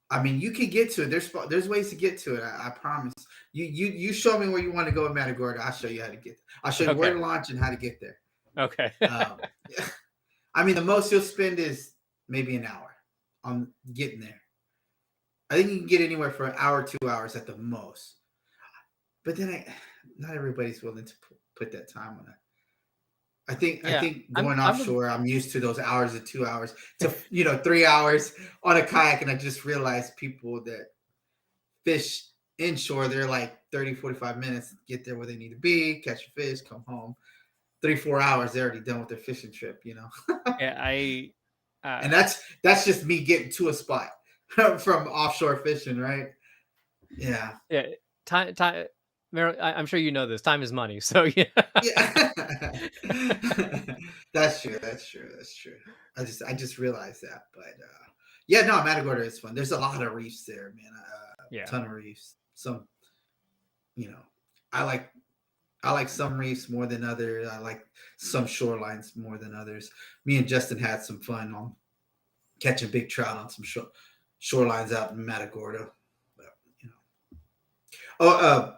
I mean, you can get to it. There's ways to get to it. I promise. You show me where you want to go in Matagorda. I'll show you how to get. I'll show you where Okay, to launch and how to get there. okay, Um, I mean, the most you'll spend is maybe an hour on getting there. I think you can get anywhere for an hour, 2 hours at the most. But then not everybody's willing to put that time on it. I yeah. think I'm going I'm a offshore, I'm used to those hours of 2 hours to 3 hours on a kayak, and I just realized people that fish inshore, they're like 30, 45 minutes, get there where they need to be, catch a fish, come home. 3, 4 hours, they're already done with their fishing trip, yeah, And uh, that's just me getting to a spot from offshore fishing, right? Yeah. yeah, time. I'm sure you know this. Time is money. So yeah. Yeah. That's true. That's true. That's true. I just realized that. But yeah, no, Matagorda is fun. There's a lot of reefs there, man. Yeah. Ton of reefs. Some, you know, I like I like some reefs more than others. I like some shorelines more than others. Me and Justin had some fun on catching big trout on some shorelines out in Matagorda. But, you know. Oh,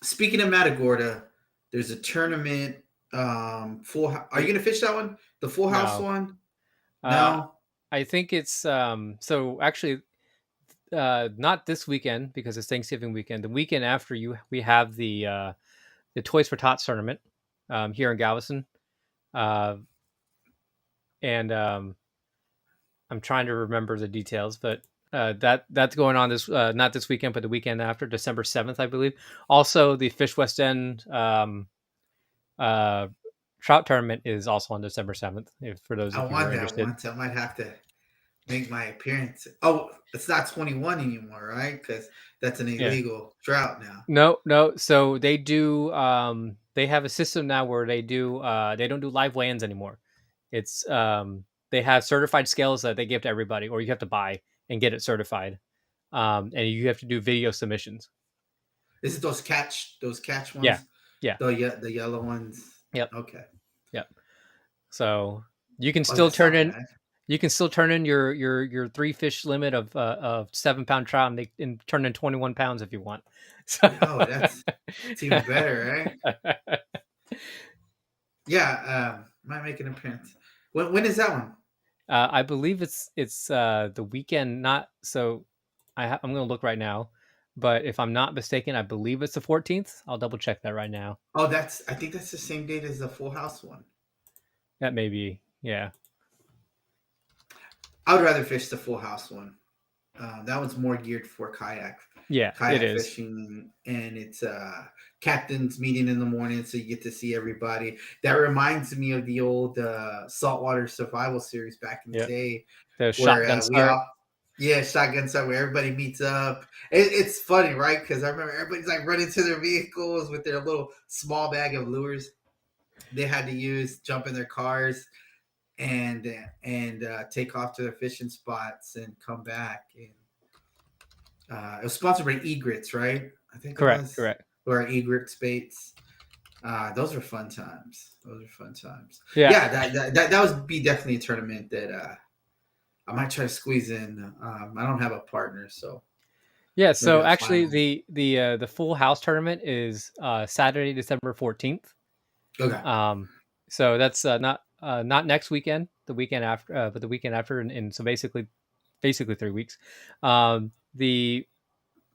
speaking of Matagorda, there's a tournament. Are you gonna fish that one? The Full House No. one? Uh, No. I think it's so actually not this weekend because it's Thanksgiving weekend. The weekend after we have the Toys for Tots tournament here in Galveston. Uh and I'm trying to remember the details, but that's going on this not this weekend, but the weekend after, December 7th, I believe. Also, the Fish West End uh, trout tournament is also on December 7th. If for those I of you who won are that interested. once. I might have to make my appearance. Oh, it's not 21 anymore, right? Because that's an Yeah. illegal drought now. No, no. So they do. They have a system now where they do. They don't do live weigh-ins anymore. It's they have certified scales that they give to everybody, or you have to buy and get it certified. And you have to do video submissions. Is it those catch Yeah, ones? yeah, The yellow ones? yep, Okay. yep. So you can Oh, still that's turn not in. bad. You can still turn in your 3 fish limit of 7 pound trout and turn in 21 pounds if you want. So Oh, that's even better, right? Yeah. Might make an appearance. When is that one? I believe it's the weekend. Not so. I'm going to look right now, but if I'm not mistaken, I believe it's the 14th. I'll double check that right now. Oh, I think that's the same date as the Full House one. That may be, yeah, I would rather fish the Full House one. That one's more geared for yeah. It kayak is. fishing, and it's captain's meeting in the morning, so you get to see everybody. That reminds me of the old saltwater survival series back in the Yeah, day, the where shotgun we start. all yeah, shotgun stuff where everybody meets up. It's funny, right? Because I remember everybody's like running to their vehicles with their little small bag of lures they had to use, jump in their cars, and take off to their fishing spots and come back. And it was sponsored by Egrets, right? I think it Correct, was, correct. or Egrets baits. Those are fun times. Those are fun times. Yeah, Yeah, that would be definitely a tournament that I might try to squeeze in. I don't have a partner, so yeah. maybe So I'll find actually, one. the full house tournament is Saturday, December 14th. Okay. Um, so that's not next weekend, the weekend after, but the weekend after, and so basically 3 weeks. The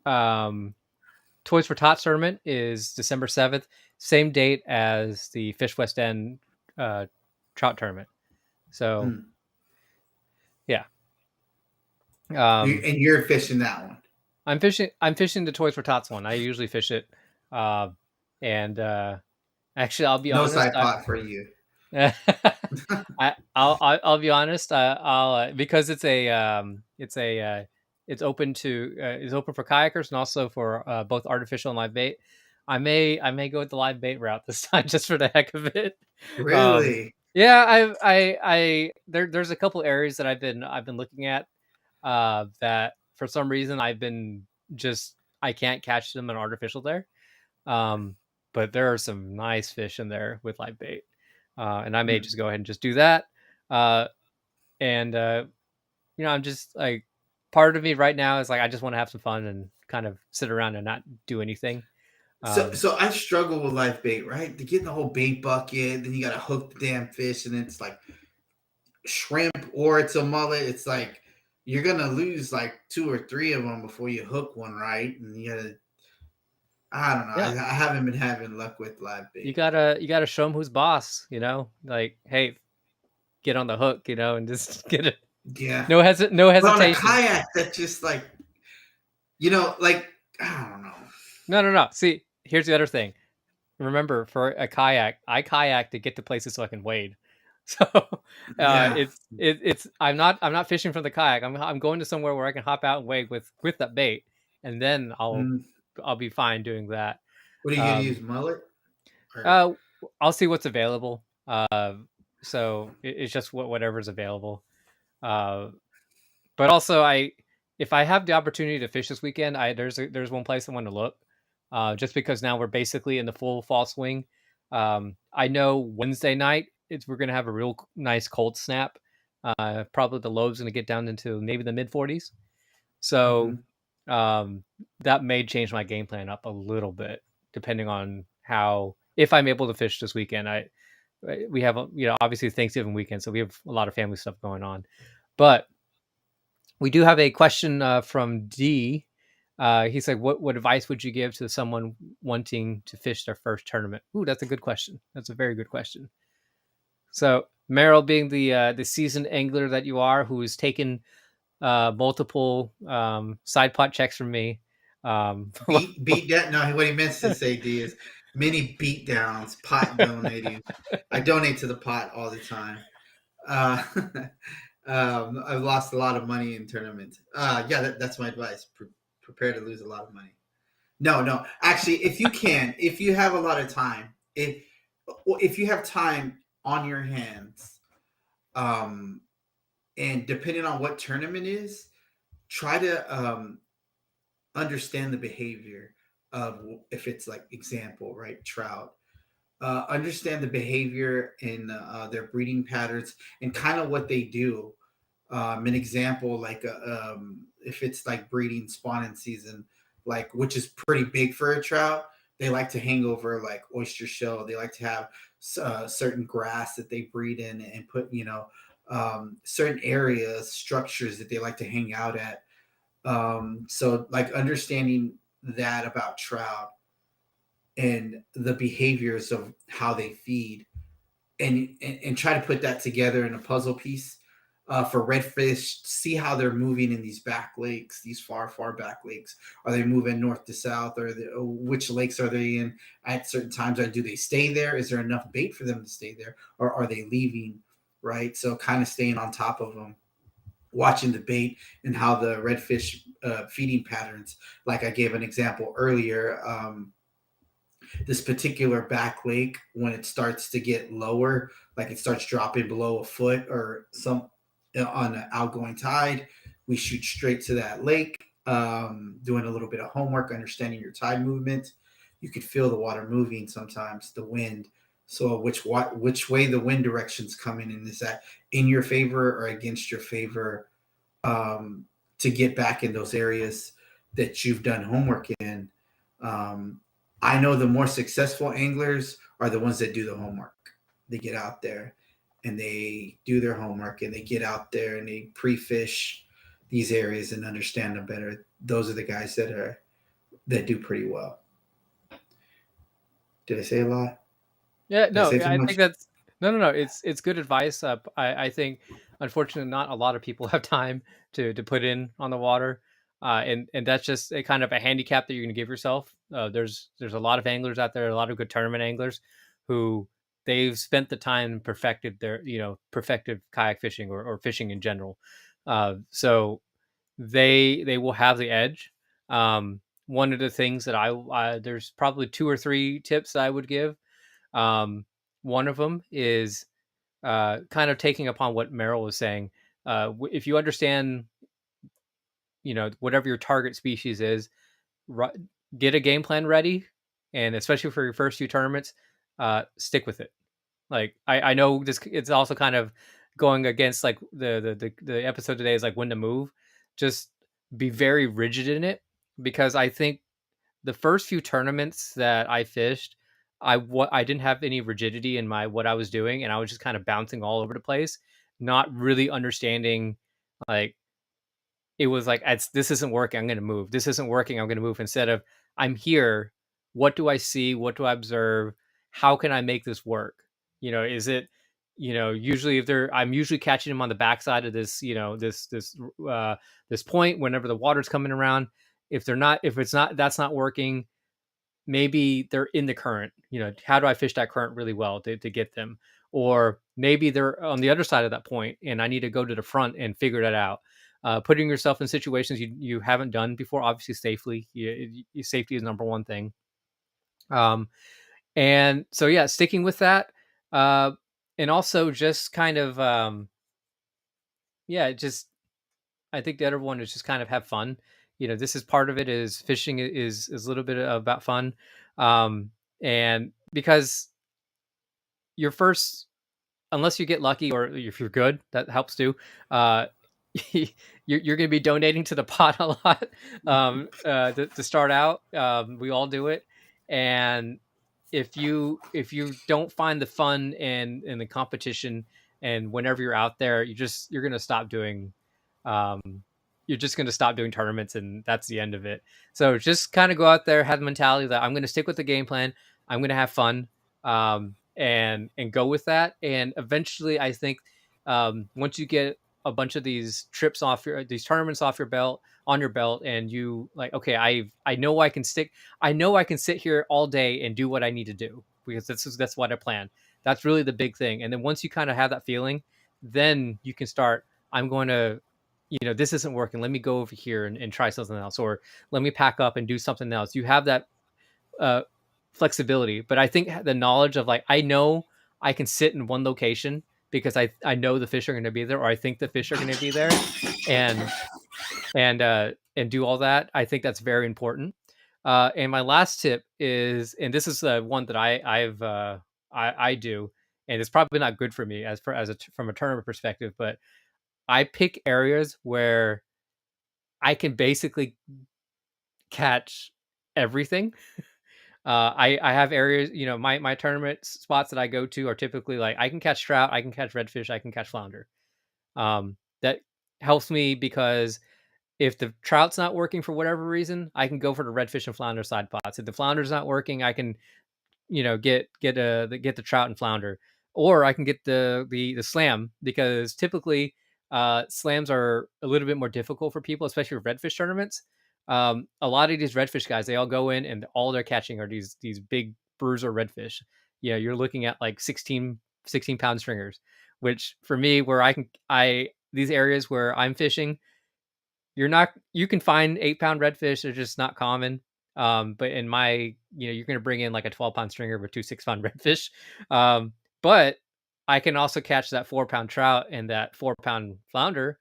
um, Toys for Tots tournament is December 7th, same date as the Fish West End uh, trout tournament. So Hmm. yeah, um, And you're fishing that one. I'm fishing the Toys for Tots one. I usually fish it, uh, and actually, I'll be No honest. side pot for you. I'll be honest. I'll because it's open to it's open for kayakers and also for both artificial and live bait. I may go with the live bait route this time just for the heck of it. Um, Really? yeah, there's a couple areas that I've been looking at that for some reason I can't catch them in artificial there. Um, but there are some nice fish in there with live bait. And I may Hmm. just go ahead and just do that. Uh, and I'm just like, part of me right now is like, I just want to have some fun and kind of sit around and not do anything. So, Um, so I struggle with live bait, right? To get in the whole bait bucket, then you got to hook the damn fish, and it's like shrimp or it's a mullet. It's like you're gonna lose like two or three of them before you hook one, right? And you gotta, I don't know. I, yeah, I haven't been having luck with live you bait. gotta you gotta show them who's boss. Like, hey, get on the hook, and just get it. Yeah, No but on a hesitation. kayak, that's just like like I don't know. No, no, no. See, here's the other thing. Remember, for a kayak, I kayak to get to places so I can wade. So Yeah. it's I'm not fishing from the kayak. I'm going to somewhere where I can hop out and wade with that bait, and then Mm. I'll be fine doing that. What are you gonna Um, use, mullet? Or uh, I'll see what's available. So it's just whatever's available. Uh, but also, if I have the opportunity to fish this weekend, there's one place I want to look. Just because now we're basically in the full fall swing. I know Wednesday night we're gonna have a real nice cold snap. Probably the low's gonna get down into maybe the mid 40s. So mhm. um, that may change my game plan up a little bit, depending on how if I'm able to fish this weekend. We have obviously Thanksgiving weekend, so we have a lot of family stuff going on, but we do have a question from D. He's like, what advice would you give to someone wanting to fish their first tournament? Ooh, that's a good question. That's a very good question. So, Merrill, being the seasoned angler that you are, who has taken multiple side pot checks from me, Beat that. No, what he meant to say, D, is many beat downs. Pot donating. I donate to the pot all the time. Uh, I've lost a lot of money in tournaments. Yeah, that's my advice. Prepare to lose a lot of money. No, no. Actually, if you can, if you have a lot of time, if you have time on your hands, um, and depending on what tournament is, try to understand the behavior of if it's like example, right, trout. Understand the behavior and their breeding patterns and kind of what they do. An example, like if it's like breeding spawning season, like which is pretty big for a trout, they like to hang over like oyster shell. They like to have certain grass that they breed in and put, certain areas, structures that they like to hang out at. So like understanding that about trout and the behaviors of how they feed and try to put that together in a puzzle piece for redfish. See how they're moving in these back lakes, these far back lakes. Are they moving north to south? Which lakes are they in at certain times? Or do they stay there? Is there enough bait for them to stay there, or are they leaving? Right. So kind of staying on top of them, watching the bait and how the redfish feeding patterns. Like I gave an example earlier. This particular back lake, when it starts to get lower, like it starts dropping below a foot or some on an outgoing tide, we shoot straight to that lake. Doing a little bit of homework, understanding your tide movement. You could feel the water moving sometimes, the wind. So which way the wind direction's coming in, is that in your favor or against your favor, um, to get back in those areas that you've done homework in. Um, I know the more successful anglers are the ones that do the homework. They get out there and they do their homework and they get out there and they pre-fish these areas and understand them better. Those are the guys that are. that do pretty well. Did I say a lot? Yeah, Did I no, say too I much? think that's no. It's good advice. I think unfortunately not a lot of people have time to put in on the water, and that's just a kind of a handicap that you're going to give yourself. There's a lot of anglers out there, a lot of good tournament anglers, who they've spent the time and perfected their perfected kayak fishing or fishing in general. So they will have the edge. One of the things that I there's probably two or three tips that I would give. um, One of them is kind of taking upon what Merrill was saying. If you understand, whatever your target species is, ru- get a game plan ready, and especially for your first few tournaments, stick with it. Like I know this, it's also kind of going against like the episode today is like when to move. Just be very rigid in it, because I think the first few tournaments that I fished, I didn't have any rigidity in my what I was doing, and I was just kind of bouncing all over the place, not really understanding. Like it was like, this isn't working, I'm going to move. This isn't working, I'm going to move. Instead of, I'm here. What do I see? What do I observe? How can I make this work? Is it, usually if they're, I'm usually catching them on the backside of this, uh, this point whenever the water's coming around. If it's not, that's not working, maybe they're in the current. How do I fish that current really well to get them? Or maybe they're on the other side of that point and I need to go to the front and figure that out. Putting yourself in situations you haven't done before, obviously safely. Safety is number one thing. um, and so yeah, sticking with that. uh, and also just kind of yeah, just, I think the other one is just kind of have fun. This is part of it, is fishing is a little bit about fun. um, and because your first, unless you get lucky or if you're good, that helps too. uh you're going to be donating to the pot a lot, to start out. We all do it. And if you don't find the fun in the competition, and whenever you're out there, you're going to stop doing, um you're just going to stop doing tournaments, and that's the end of it. So just kind of go out there, have the mentality that I'm going to stick with the game plan, I'm going to have fun, and go with that. And eventually, I think, once you get a bunch of these tournaments off your belt, on your belt, and you like, okay, I know I can sit here all day and do what I need to do, because that's what I plan. That's really the big thing. And then once you kind of have that feeling, then you can start. I'm going to, this isn't working. Let me go over here and try something else, or let me pack up and do something else. You have that uh, flexibility. But I think the knowledge of, like, I know I can sit in one location because I know the fish are going to be there, or I think the fish are going to be there, and and do all that. I think that's very important. And my last tip is, and this is one that I do, and it's probably not good for me from a tournament perspective, but I pick areas where I can basically catch everything. I have areas, my tournament spots that I go to are typically like, I can catch trout, I can catch redfish, I can catch flounder. That helps me because if the trout's not working for whatever reason, I can go for the redfish and flounder side pots. If the flounder's not working, I can, get the trout and flounder, or I can get the slam, because typically slams are a little bit more difficult for people, especially with redfish tournaments. A lot of these redfish guys, they all go in and all they're catching are these big bruiser redfish. You're looking at like 16-pound stringers, which for me, where I these areas where I'm fishing, you can find 8-pound redfish, they're just not common. But in my, you're gonna bring in like a 12-pound stringer with 2 6-pound redfish. But I can also catch that 4-pound trout and that 4-pound flounder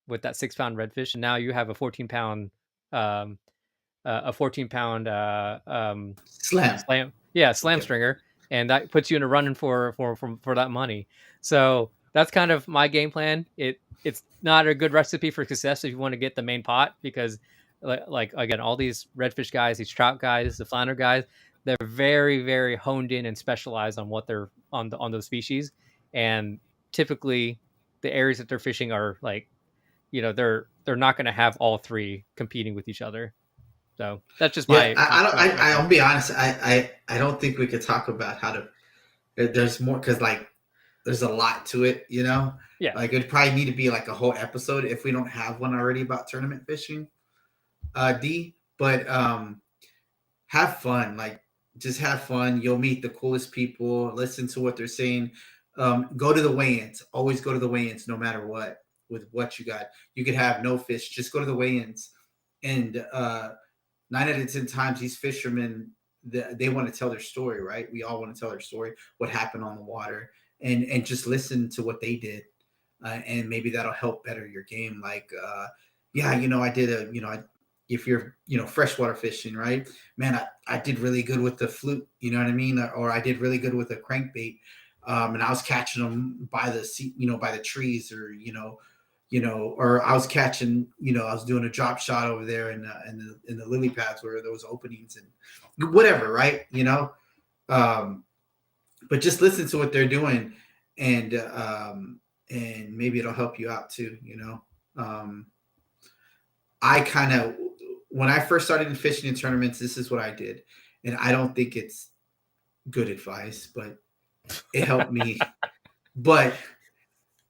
with that 6-pound redfish, and now you have um, a 14-pound Slam. slam Okay. stringer, and that puts you in a running for that money. So that's kind of my game plan. It's not a good recipe for success if you want to get the main pot, because like again, all these redfish guys, these trout guys, the flounder guys, they're very very honed in and specialized on what they're on those species. And typically the areas that they're fishing are like, they're not going to have all three competing with each other. So that's just Yeah, my my my, my I'll thought. be honest. I don't think we could talk about how to. There's more because like there's a lot to it. You know, Yeah. like it'd probably need to be like a whole episode if we don't have one already about tournament fishing. D, but have fun. Like just have fun. You'll meet the coolest people. Listen to what they're saying. Go to the weigh-ins. Always go to the weigh-ins, no matter what. With what you got, you could have no fish. Just go to the weigh-ins, and 9 out of 10 times, these fishermen they want to tell their story, right? We all want to tell their story, what happened on the water, and just listen to what they did, and maybe that'll help better your game. Like, yeah, I did if you're freshwater fishing, right? Man, I did really good with the flute, you know what I mean, or I did really good with a crankbait, and I was catching them by the sea, by the trees, or or I was catching, I was doing a drop shot over there in the lily pads where there was openings and whatever, right? Um, but just listen to what they're doing, and maybe it'll help you out too. I kind of when I first started in fishing in tournaments, this is what I did, and I don't think it's good advice, but it helped me. But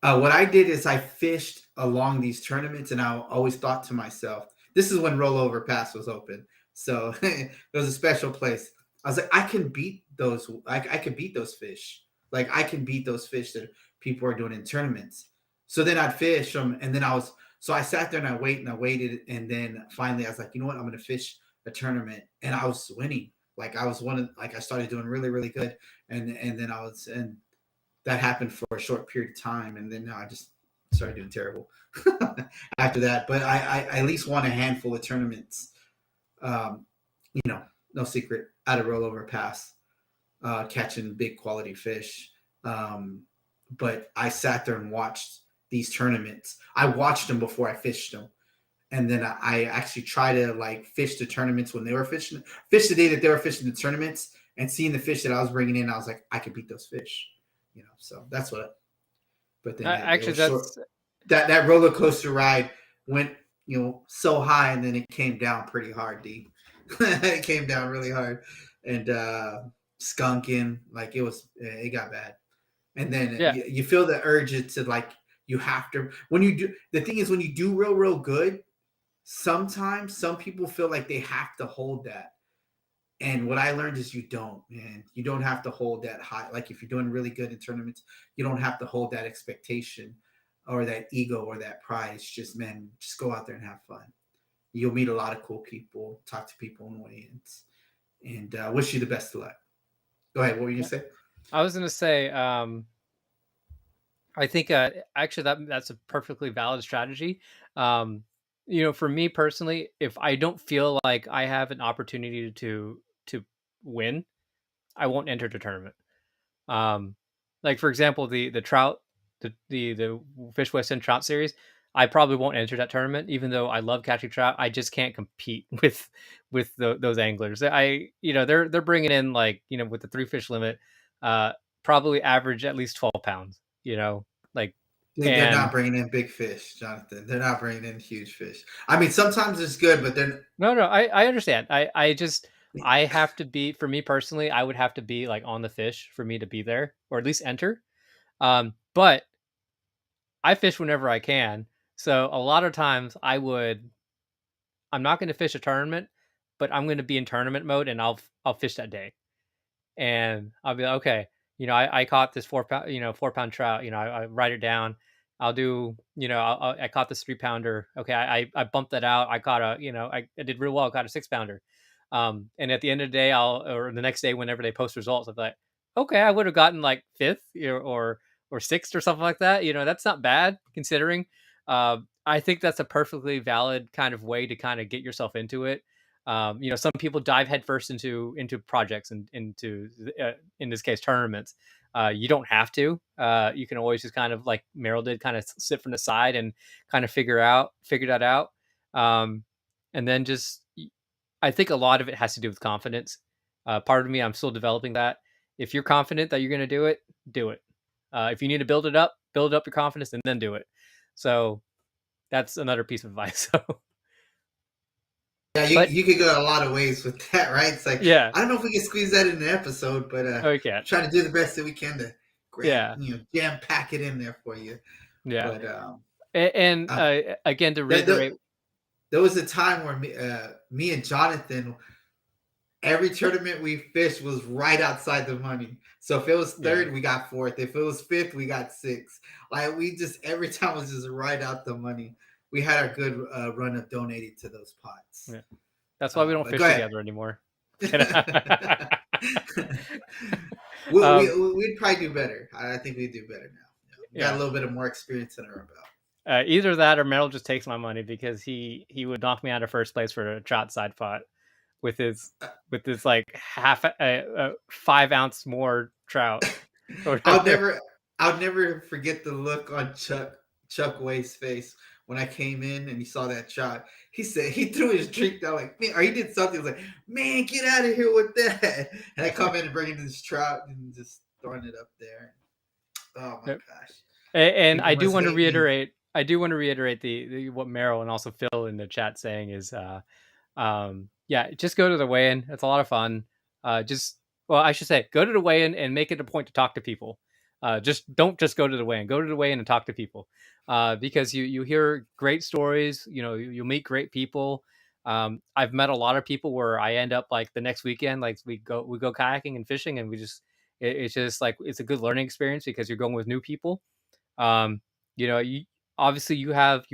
what I did is I fished along these tournaments, and I always thought to myself, this is when Rollover Pass was open, so it was a special place. I was like, I can beat those. I could beat those fish. Like I can beat those fish that people are doing in tournaments. So then I'd fish them, and then I sat there and I waited, and then finally I was like, you know what, I'm going to fish a tournament, and I was winning. Like I was like I started doing really really good, and then and that happened for a short period of time, and then I just started doing terrible after that. But I at least won a handful of tournaments. Um, no secret, out of rollover pass, catching big quality fish. Um, but I sat there and watched these tournaments. I watched them before I fished them, and then I actually try to like fish the tournaments when they were fishing, fish the day that they were fishing the tournaments, and seeing the fish that I was bringing in, I was like, I could beat those fish. So that's what. But then it Actually, was short. that's That roller coaster ride went so high, and then it came down pretty hard. It came down really hard, and skunking, like it got bad. And then yeah. you feel the urge to like you have to when you do. The thing is, when you do real good, sometimes some people feel like they have to hold that. And what I learned is you don't, man. You don't have to hold that high. Like if you're doing really good in tournaments, you don't have to hold that expectation or that ego or that pride. It's just, man, just go out there and have fun. You'll meet a lot of cool people, talk to people in weigh-ins, and wish you the best of luck. Go ahead. What were you Yeah. gonna say? I was gonna say, I think actually that's a perfectly valid strategy. Um, for me personally, if I don't feel like I have an opportunity to win, I won't enter the tournament. Um, like for example, the trout, the Fish West End Trout Series, I probably won't enter that tournament, even though I love catching trout. I just can't compete with those anglers. They're bringing in like with the 3 fish limit, uh, probably average at least 12 pounds. Like They're not and bringing in big fish, Jonathan. They're not bringing in huge fish. I mean, sometimes it's good, but then no, I understand. I have to be for me personally. I would have to be like on the fish for me to be there or at least enter. But I fish whenever I can. So a lot of times I'm not going to fish a tournament, but I'm going to be in tournament mode and I'll fish that day. And I'll be like, okay, I caught this 4 pound, 4 pound trout, I write it down. I'll do, I caught this 3 pounder. Okay. I bumped that out. I caught I did real well. I caught a 6 pounder. And at the end of the day, or the next day, whenever they post results, I'll be like, okay, I would have gotten like fifth, or sixth or something like that. That's not bad considering. I think that's a perfectly valid kind of way to kind of get yourself into it. Some people dive headfirst into projects and into in this case tournaments. You don't have to. You can always just kind of like Merrill did, kind of sit from the side and kind of figure that out. Um, and then just I think a lot of it has to do with confidence. Part of me, I'm still developing that. If you're confident that you're going to do it, do it. If you need to build up your confidence and then do it. So that's another piece of advice. So Yeah, But you could go a lot of ways with that, right? It's like yeah, I don't know if we can squeeze that in an episode, but no, we can't. try to do the best that we can to Yeah, jam pack it in there for you. yeah. But And uh, again, to there, there, reiterate, there was a time where me and Jonathan, every tournament we fished was right outside the money. So if it was yeah, third, we got fourth. If it was fifth, we got sixth. Like we just every time was just right out the money. We had a good run of donating to those pots. yeah. That's why we don't But go fish ahead. together anymore. um, We'd probably do better. I think we'd do better now. We got a yeah. little bit of more experience in our belt. Either that or Merrill just takes my money because he would knock me out of first place for a trout side pot with his Uh, with this like half 5 ounce more trout or I'll whatever. never I'll never forget the look on Chuck Way's face when I came in and he saw that shot. He said he threw his drink down like man, or he did something. He was like, "Man, get out of here with that!" And I come in and bring in this trout and just throwing it up there. Oh my gosh, And people I do must want to hate me. reiterate. I do want to reiterate the what Merrill and also Phil in the chat saying is yeah, just go to the weigh-in. It's a lot of fun. Just well, I should say, go to the weigh-in and make it a point to talk to people. Just don't just go to the weigh-in. Go to the weigh-in and talk to people, because you hear great stories. You know, you meet great people. I've met a lot of people where I end up like the next weekend, like we go kayaking and fishing, and it's just like it's a good learning experience because you're going with new people. um you obviously you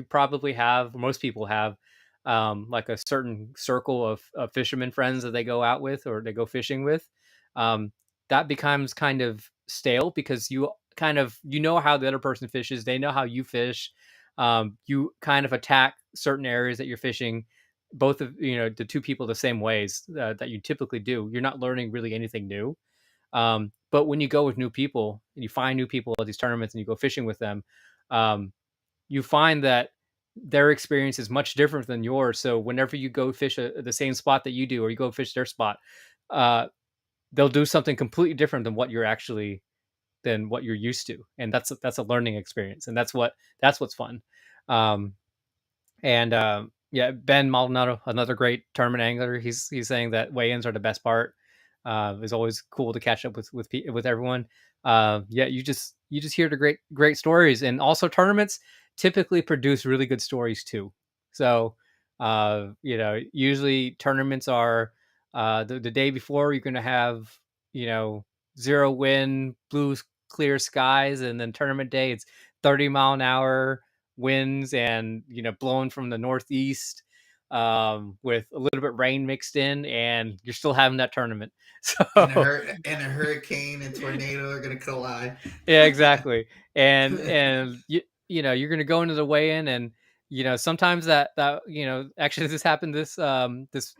probably have, most people have, like a certain circle of fishermen friends that they go out with or they go fishing with. um that becomes kind of stale because you know how the other person fishes, they know how you fish. You kind of attack certain areas that you're fishing, both of the two people the same ways that you typically do. You're not learning really anything new. But when you go with new people and you find new people at these tournaments and you go fishing with them, um, you find that their experience is much different than yours. So whenever you go fish the same spot that you do, or you go fish their spot, uh, they'll do something completely different than what you're used to, and that's a learning experience, and that's what's fun. Um, and yeah, Ben Maldonado, another great tournament angler. He's saying that weigh-ins are the best part. It's always cool to catch up with everyone. Yeah, you just hear the great stories, and also tournaments typically produce really good stories too. So, usually tournaments are the day before you're going to have you know 0 wind, blue clear skies, and then tournament day it's 30-mile-an-hour winds and blowing from the northeast, with a little bit rain mixed in, and you're still having that tournament. So And a hurricane and tornado are gonna collide. yeah, exactly. And you're gonna go into the weigh-in, and sometimes that actually this happened this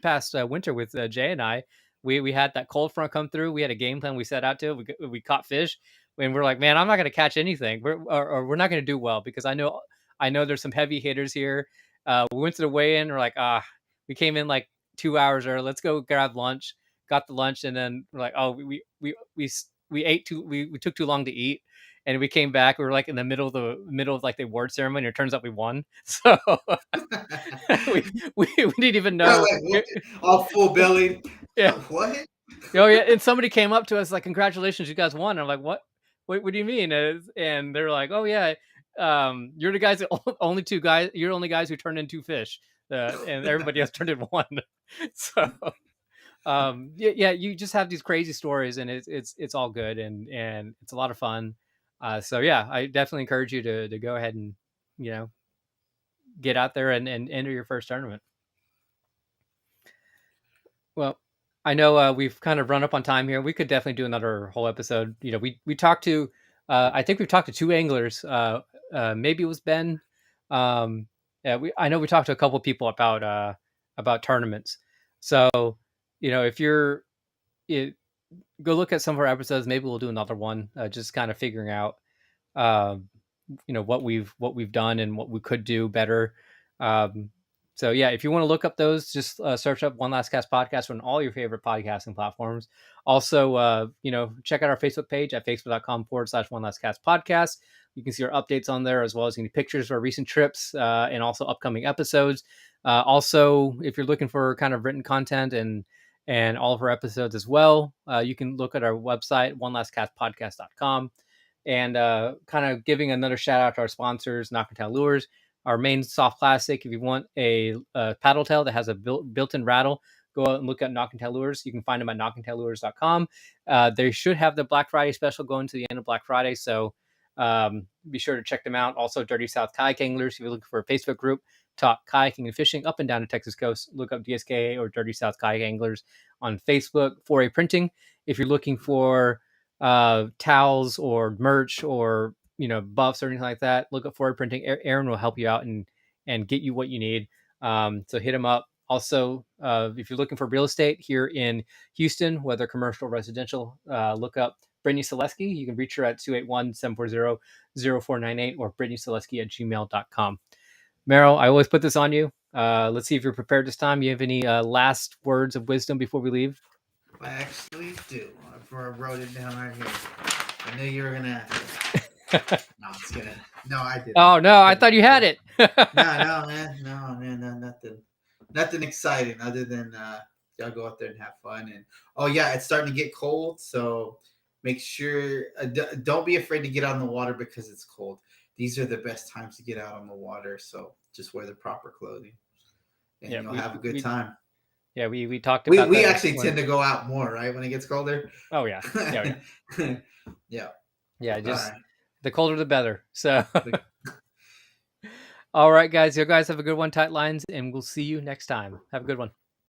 past winter with Jay and I. We had that cold front come through. We had a game plan we set out to. We caught fish, and we're like, man, I'm not gonna catch anything. Or we're not gonna do well because I know there's some heavy hitters here. We went to the weigh-in. We're like, we came in like 2 hours early. Let's go grab lunch. Got the lunch, and then we're like, oh, we ate we took too long to eat, and we came back. We were like in the middle of like the award ceremony. It turns out we won, so we didn't even They're know. like what? All full bellied. Yeah. What? Oh yeah, and somebody came up to us like, "Congratulations, you guys won." And I'm like, "What? What do you mean?" And they're like, "Oh yeah, you're the guys, only two guys. You're the only guys who turned in two fish, and everybody else turned in one." So yeah, yeah, you just have these crazy stories, and it's all good, and it's a lot of fun. So yeah, I definitely encourage you to go ahead and you know get out there and enter your first tournament. Well, I know we've kind of run up on time here. We could definitely do another whole episode. We talked to, I think we've talked to two anglers. Maybe it was Ben. Yeah, I know we talked to a couple people about tournaments. So if you're it, go look at some of our episodes. Maybe we'll do another one, just kind of figuring out, um, what we've done and what we could do better. Um, So yeah, if you want to look up those, just search up One Last Cast podcast on all your favorite podcasting platforms. Also, check out our Facebook page at facebook.com/One Last Cast podcast. You can see our updates on there, as well as any pictures of our recent trips and also upcoming episodes. Also, if you're looking for kind of written content and all of our episodes as well, you can look at our website, onelastcastpodcast.com. And kind of giving another shout out to our sponsors, Knockatown Lures, our main soft plastic. If you want a paddle tail that has a built-in rattle, go out and look at Knockatown Lures. You can find them at knockingtaillures.com. They should have the Black Friday special going to the end of Black Friday, so be sure to check them out. Also, Dirty South Kayak Anglers. If you're looking for a Facebook group, talk kayaking and fishing up and down the Texas coast, look up DSK or Dirty South Kayak Anglers on Facebook. For a printing, if you're looking for towels or merch or buffs or anything like that, look up for printing. Aaron will help you out and get you what you need. So hit him up. Also, if you're looking for real estate here in Houston, whether commercial or residential, look up Brittany Solesky. You can reach her at 281-740-0498 or brittanysolesky@gmail.com. Merrill, I always put this on you. Let's see if you're prepared this time. You have any last words of wisdom before we leave? I actually do. Before I wrote it down right here. I knew you were gonna ask. No, it's gonna. No, I didn't. Oh no, I thought you had it. No, man. No, nothing exciting other than y'all go out there and have fun. And it's starting to get cold, so make sure don't be afraid to get out on the water because it's cold. These are the best times to get out on the water, so just wear the proper clothing, and you'll have a good time. Yeah, we talked about we actually tend to go out more, right, when it gets colder. Oh yeah. Yeah. Just the colder the better. So all right, guys. You guys have a good one. Tight lines, and we'll see you next time. Have a good one.